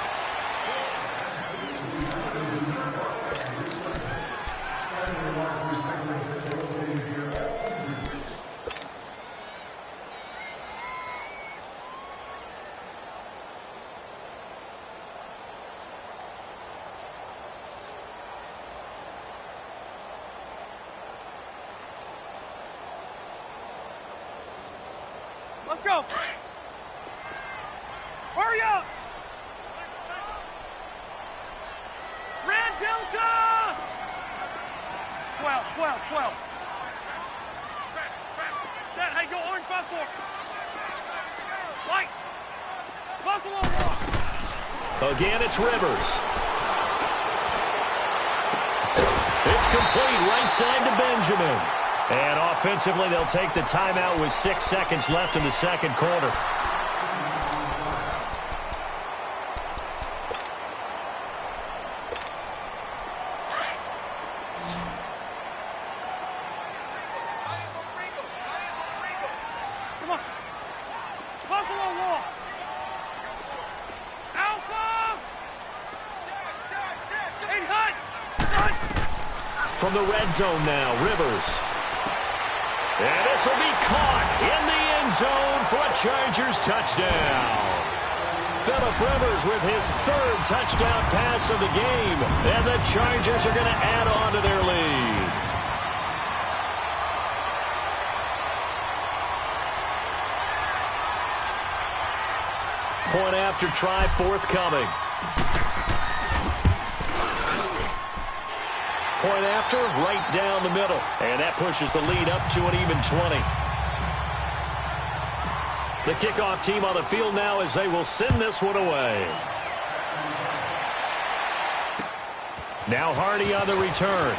Let's go. Hurry up. Red Delta. 12. Set. Hey, go orange 5-4. White. Buffalo walk. Again, it's Rivers. It's complete right side to Benjamin. And offensively, they'll take the timeout with 6 seconds left in the second quarter. Come on. Buffalo wall. Alpha. Eight hut. From the red zone now, Rivers. And this will be caught in the end zone for a Chargers touchdown. Phillip Rivers with his 3rd touchdown pass of the game. And the Chargers are going to add on to their lead. Point after try forthcoming. Point after, right down the middle. And that pushes the lead up to an even 20. The kickoff team on the field now as they will send this one away. Now Hardy on the return.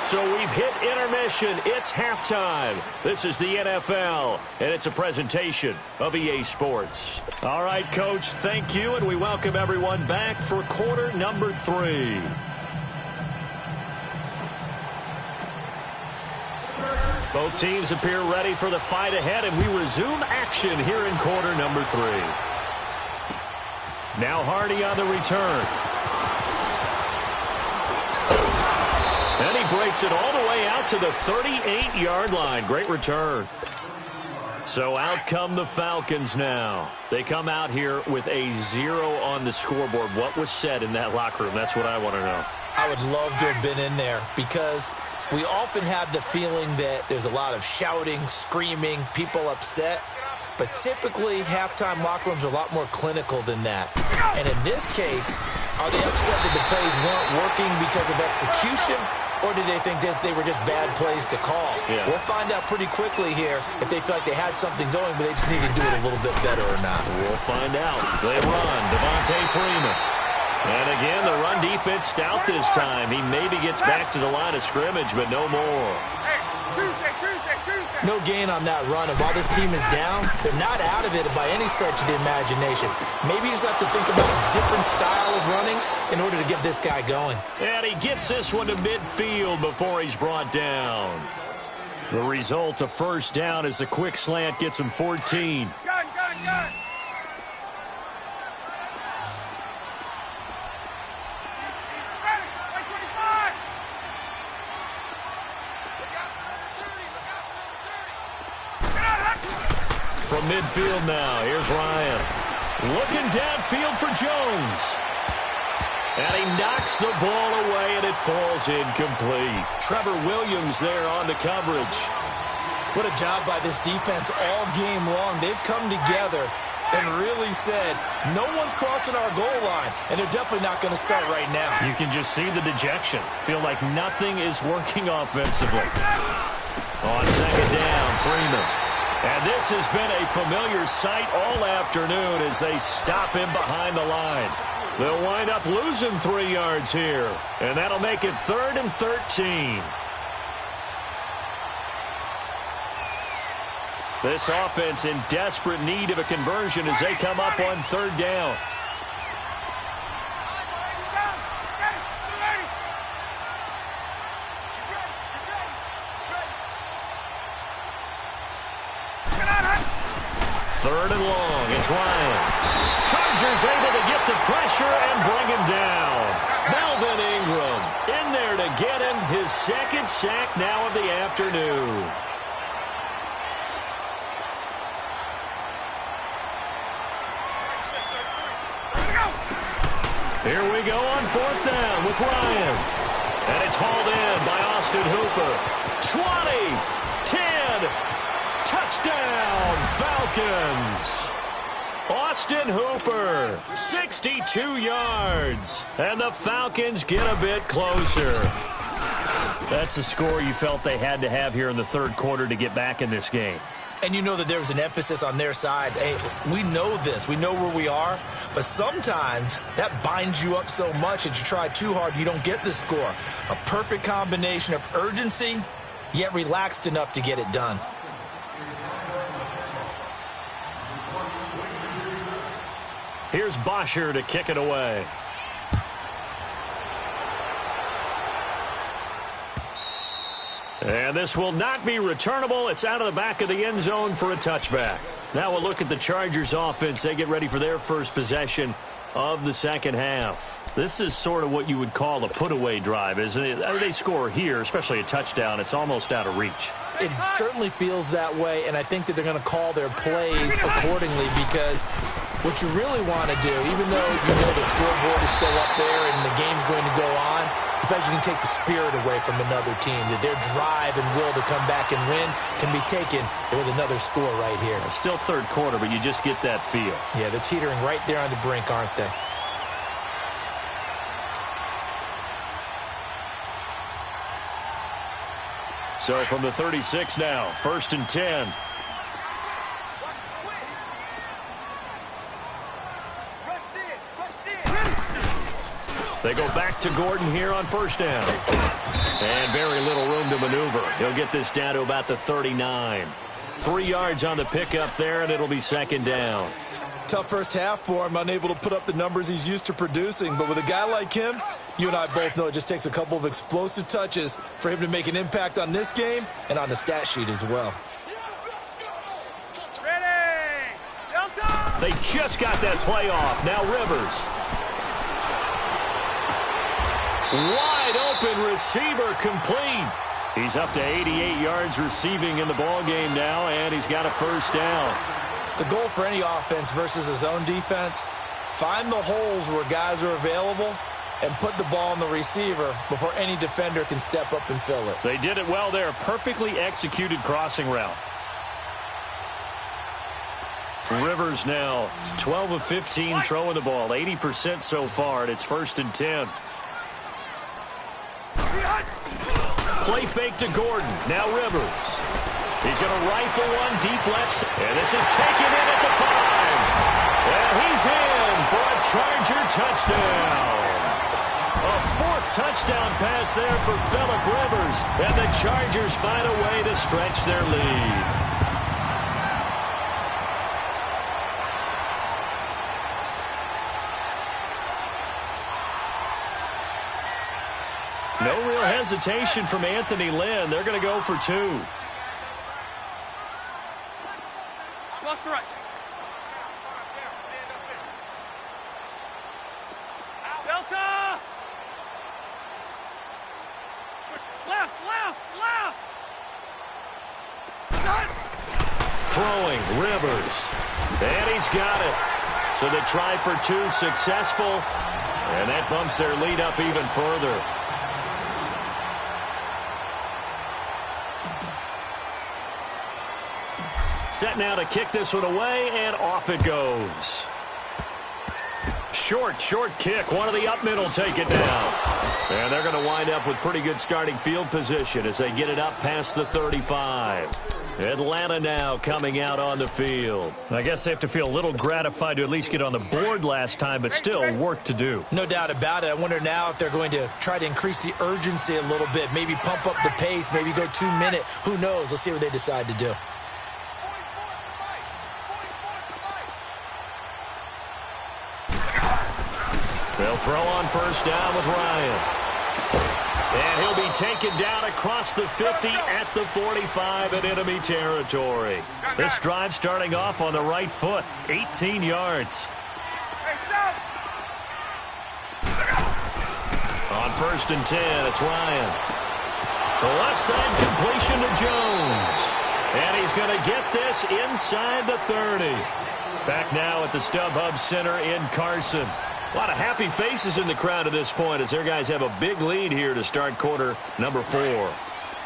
So we've hit intermission. It's halftime. This is the NFL, and it's a presentation of EA Sports. All right, Coach, thank you, and we welcome everyone back for quarter number 3. Both teams appear ready for the fight ahead, and we resume action here in quarter number 3. Now Hardy on the return. And he breaks it all the way out to the 38-yard line. Great return. So out come the Falcons now. They come out here with a 0 on the scoreboard. What was said in that locker room? That's what I want to know. I would love to have been in there because we often have the feeling that there's a lot of shouting, screaming, people upset. But typically, halftime locker rooms are a lot more clinical than that. And in this case, are they upset that the plays weren't working because of execution? Or did they think they were just bad plays to call? Yeah. We'll find out pretty quickly here if they feel like they had something going, but they just need to do it a little bit better or not. We'll find out. They run. Devontae Freeman. And again, the run defense stout this time. He maybe gets back to the line of scrimmage, but no more. Tuesday. No gain on that run, and while this team is down, they're not out of it by any stretch of the imagination. Maybe you just have to think about a different style of running in order to get this guy going. And he gets this one to midfield before he's brought down. The result, a first down, as the quick slant gets him 14. Gun. From midfield now, here's Ryan. Looking downfield for Jones. And he knocks the ball away, and it falls incomplete. Trevor Williams there on the coverage. What a job by this defense all game long. They've come together and really said, no one's crossing our goal line, and they're definitely not going to start right now. You can just see the dejection. Feel like nothing is working offensively. On second down, Freeman. And this has been a familiar sight all afternoon as they stop him behind the line. They'll wind up losing 3 yards here, and that'll make it 3rd and 13. This offense in desperate need of a conversion as they come up on 3rd down. Third and long, it's Ryan. Chargers able to get the pressure and bring him down. Melvin Ingram in there to get him his 2nd sack now of the afternoon. Here we go on 4th down with Ryan. And it's hauled in by Austin Hooper. 20, 10, touchdown, Falcons. Austin Hooper, 62 yards. And the Falcons get a bit closer. That's a score you felt they had to have here in the 3rd quarter to get back in this game. And you know that there was an emphasis on their side. Hey, we know this. We know where we are. But sometimes that binds you up so much that you try too hard, you don't get the score. A perfect combination of urgency, yet relaxed enough to get it done. Here's Bosher to kick it away. And this will not be returnable. It's out of the back of the end zone for a touchback. Now we'll look at the Chargers offense. They get ready for their first possession of the 2nd half. This is sort of what you would call a put-away drive, isn't it? They score here, especially a touchdown. It's almost out of reach. It certainly feels that way, and I think that they're going to call their plays accordingly because what you really want to do, even though you know the scoreboard is still up there and the game's going to go on, you feel like you can take the spirit away from another team, that their drive and will to come back and win can be taken with another score right here. It's still 3rd quarter, but you just get that feel. Yeah, they're teetering right there on the brink, aren't they? So from the 36 now, 1st and 10. They go back to Gordon here on 1st down. And very little room to maneuver. He'll get this down to about the 39. 3 yards on the pickup there, and it'll be 2nd down. Tough first half for him, unable to put up the numbers he's used to producing. But with a guy like him, You and I both know it just takes a couple of explosive touches for him to make an impact on this game and on the stat sheet as well. Ready! Delta! They just got that play off. Now Rivers. Wide open receiver complete. He's up to 88 yards receiving in the ballgame now, and he's got a first down. The goal for any offense versus a zone defense, find the holes where guys are available and put the ball on the receiver before any defender can step up and fill it. They did it well there. Perfectly executed crossing route. Rivers now 12 of 15 throwing the ball, 80% so far, and it's 1st and 10. Play fake to Gordon. Now Rivers. He's going to rifle one deep left. And this is taken in at the 5. And he's in for a Charger touchdown. A 4th touchdown pass there for Phillip Rivers. And the Chargers find a way to stretch their lead. No real hesitation from Anthony Lynn. They're going to go for 2. Cross to right. Delta! Left, left, left! Throwing, Rivers. And he's got it. So they try for 2, successful. And that bumps their lead up even further. Set now to kick this one away, and off it goes. Short kick. One of the up middle take it down. And they're going to wind up with pretty good starting field position as they get it up past the 35. Atlanta now coming out on the field. I guess they have to feel a little gratified to at least get on the board last time, but still work to do. No doubt about it. I wonder now if they're going to try to increase the urgency a little bit, maybe pump up the pace, maybe go 2-minute. Who knows? Let's see what they decide to do. They'll throw on first down with Ryan. And he'll be taken down across the 50 at the 45 in enemy territory. This drive starting off on the right foot, 18 yards. On 1st and 10, it's Ryan. The left side completion to Jones. And he's going to get this inside the 30. Back now at the StubHub Center in Carson. A lot of happy faces in the crowd at this point as their guys have a big lead here to start quarter number 4.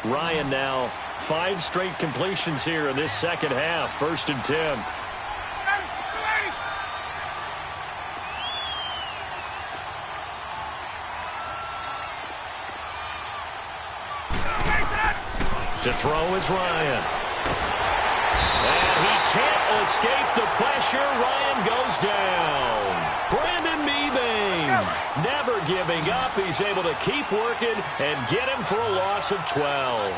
Ryan now 5 straight completions here in this second half. 1st and 10. To throw is Ryan. And he can't escape the pressure. Ryan goes down. Brandon Mebane never giving up. He's able to keep working and get him for a loss of 12.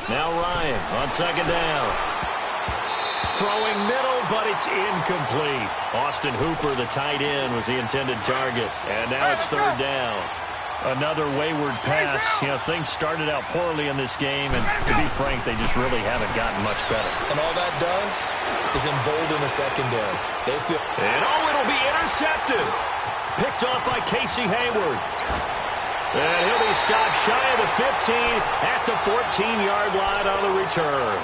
Now Ryan on 2nd down. Throwing middle, but it's incomplete. Austin Hooper, the tight end, was the intended target. And now it's 3rd down. Another wayward pass. You know, things started out poorly in this game, and to be frank, they just really haven't gotten much better. And all that does is embolden the secondary. They feel... And it'll be intercepted. Picked off by Casey Hayward. And he'll be stopped shy of the 15 at the 14-yard line on the return.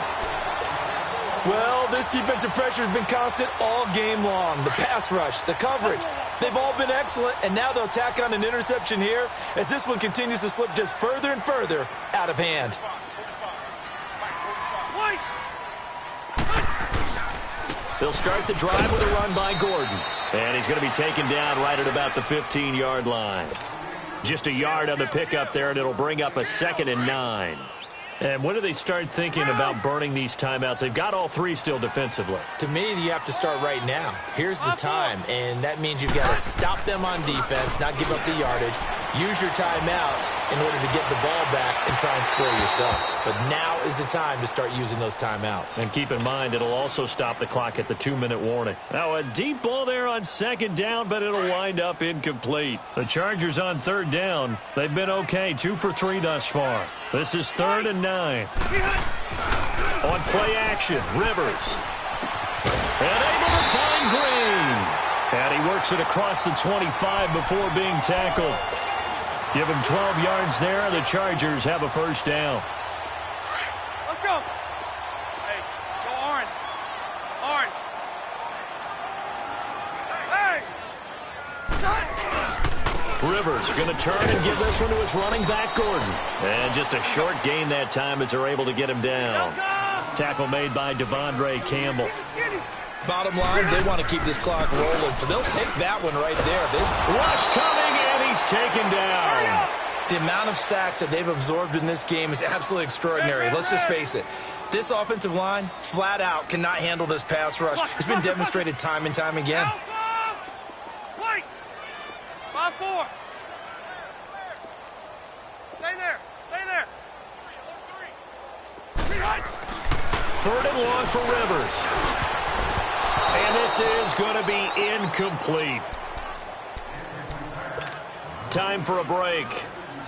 Well, this defensive pressure has been constant all game long. The pass rush, the coverage, they've all been excellent, and now they'll tack on an interception here as this one continues to slip just further and further out of hand. They'll start the drive with a run by Gordon, and he's going to be taken down right at about the 15-yard line. Just a yard on the pickup there, and it'll bring up a 2nd and 9. And when do they start thinking about burning these timeouts? They've got all 3 still defensively. To me, you have to start right now. Here's the time, and that means you've got to stop them on defense, not give up the yardage, use your timeout in order to get the ball back and try and score yourself. But now is the time to start using those timeouts. And keep in mind, it'll also stop the clock at the 2-minute warning. Now, a deep ball there on second down, but it'll wind up incomplete. The Chargers on third down. They've been okay, 2 for 3 thus far. This is 3rd and 9. On play action, Rivers. And able to find Green. And he works it across the 25 before being tackled. Give him 12 yards there. The Chargers have a first down. Let's go. Hey, go orange. Orange. Hey! Rivers going to turn and give this one to his running back, Gordon. And just a short gain that time as they're able to get him down. Tackle made by Devondre Campbell. Bottom line, they want to keep this clock rolling, so they'll take that one right there. This rush coming, and he's taken down. The amount of sacks that they've absorbed in this game is absolutely extraordinary. Let's just face it. This offensive line, flat out, cannot handle this pass rush. It's been demonstrated time and time again. Wait! 5-4. Stay there. Stay there. 3rd and long for Rivers. And this is going to be incomplete. Time for a break.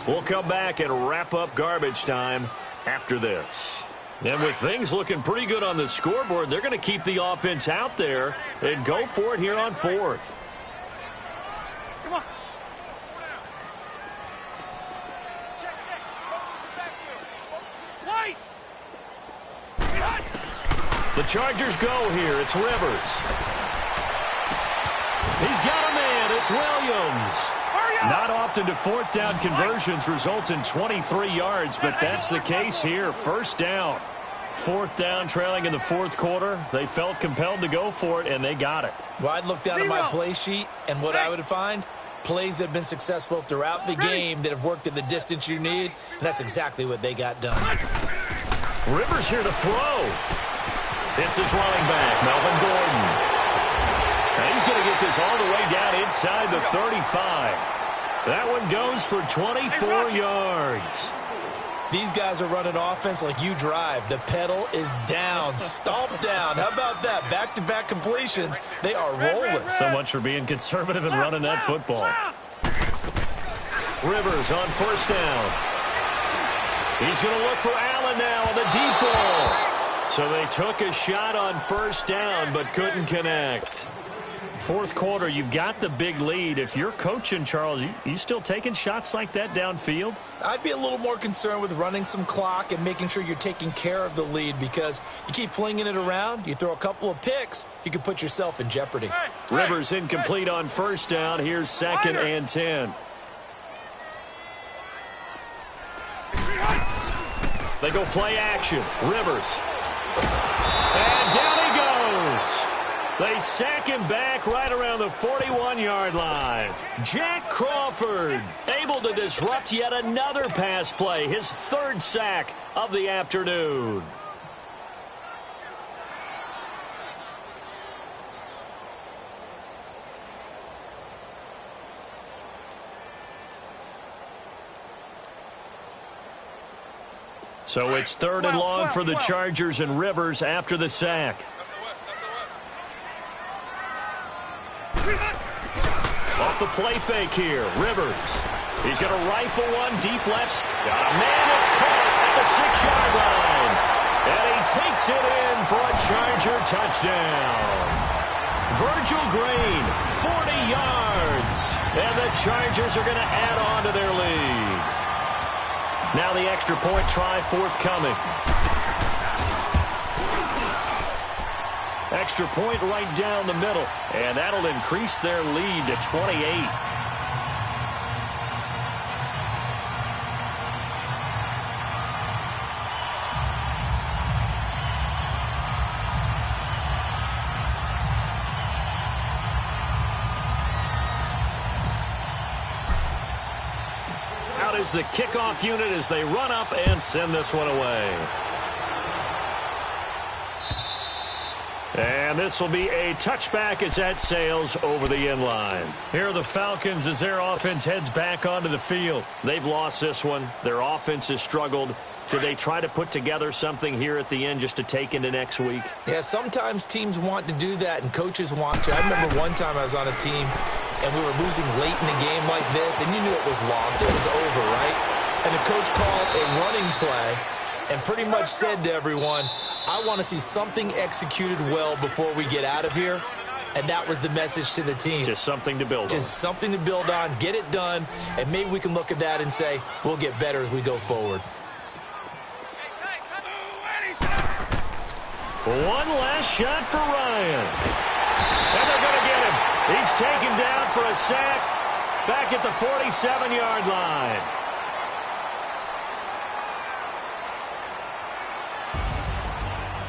We'll come back and wrap up garbage time after this. And with things looking pretty good on the scoreboard, they're going to keep the offense out there and go for it here on 4th. Come on. Wait! The Chargers go here. It's Rivers. He's got a man. It's Williams. Not often do 4th down conversions result in 23 yards, but that's the case here. First down. 4th down, trailing in the 4th quarter. They felt compelled to go for it, and they got it. Well, I'd look down at my play sheet, and what I would find, plays that have been successful throughout the game that have worked at the distance you need, and that's exactly what they got done. Rivers here to throw. It's his running back, Melvin Gordon. And he's going to get this all the way down inside the 35. That one goes for 24 yards. These guys are running offense like you drive. The pedal is down, stomped down. How about that? Back-to-back completions. They are rolling. So much for being conservative and running that football. Rivers on 1st down. He's going to look for Allen now on the deep ball. So they took a shot on 1st down but couldn't connect. 4th quarter, you've got the big lead. If you're coaching, Charles, you still taking shots like that downfield? I'd be a little more concerned with running some clock and making sure you're taking care of the lead, because you keep flinging it around, you throw a couple of picks, you can put yourself in jeopardy. Rivers incomplete on 1st down. Here's 2nd and 10. They go play action. Rivers. And down he goes. They sack him back right around the 41-yard line. Jack Crawford able to disrupt yet another pass play. His 3rd sack of the afternoon. So it's 3rd and long for the Chargers, and Rivers after the sack. Off the play fake here, Rivers. He's going to rifle one deep left. Got a man that's caught at the 6-yard line. And he takes it in for a Charger touchdown. Virgil Green, 40 yards. And the Chargers are going to add on to their lead. Now the extra point try forthcoming. Extra point right down the middle. And that'll increase their lead to 28. Out is the kickoff unit as they run up and send this one away. And this will be a touchback as that sails over the end line. Here are the Falcons as their offense heads back onto the field. They've lost this one. Their offense has struggled. Do they try to put together something here at the end just to take into next week? Yeah, sometimes teams want to do that and coaches want to. I remember one time I was on a team and we were losing late in the game like this, and you knew it was lost. It was over, right? And the coach called a running play and pretty much said to everyone, I want to see something executed well before we get out of here. And that was the message to the team. Just something to build on. Just something to build on, get it done, and maybe we can look at that and say, we'll get better as we go forward. One last shot for Ryan. And they're going to get him. He's taken down for a sack back at the 47-yard line.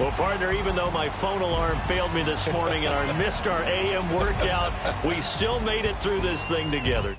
Well, partner, even though my phone alarm failed me this morning and I missed our AM workout, we still made it through this thing together.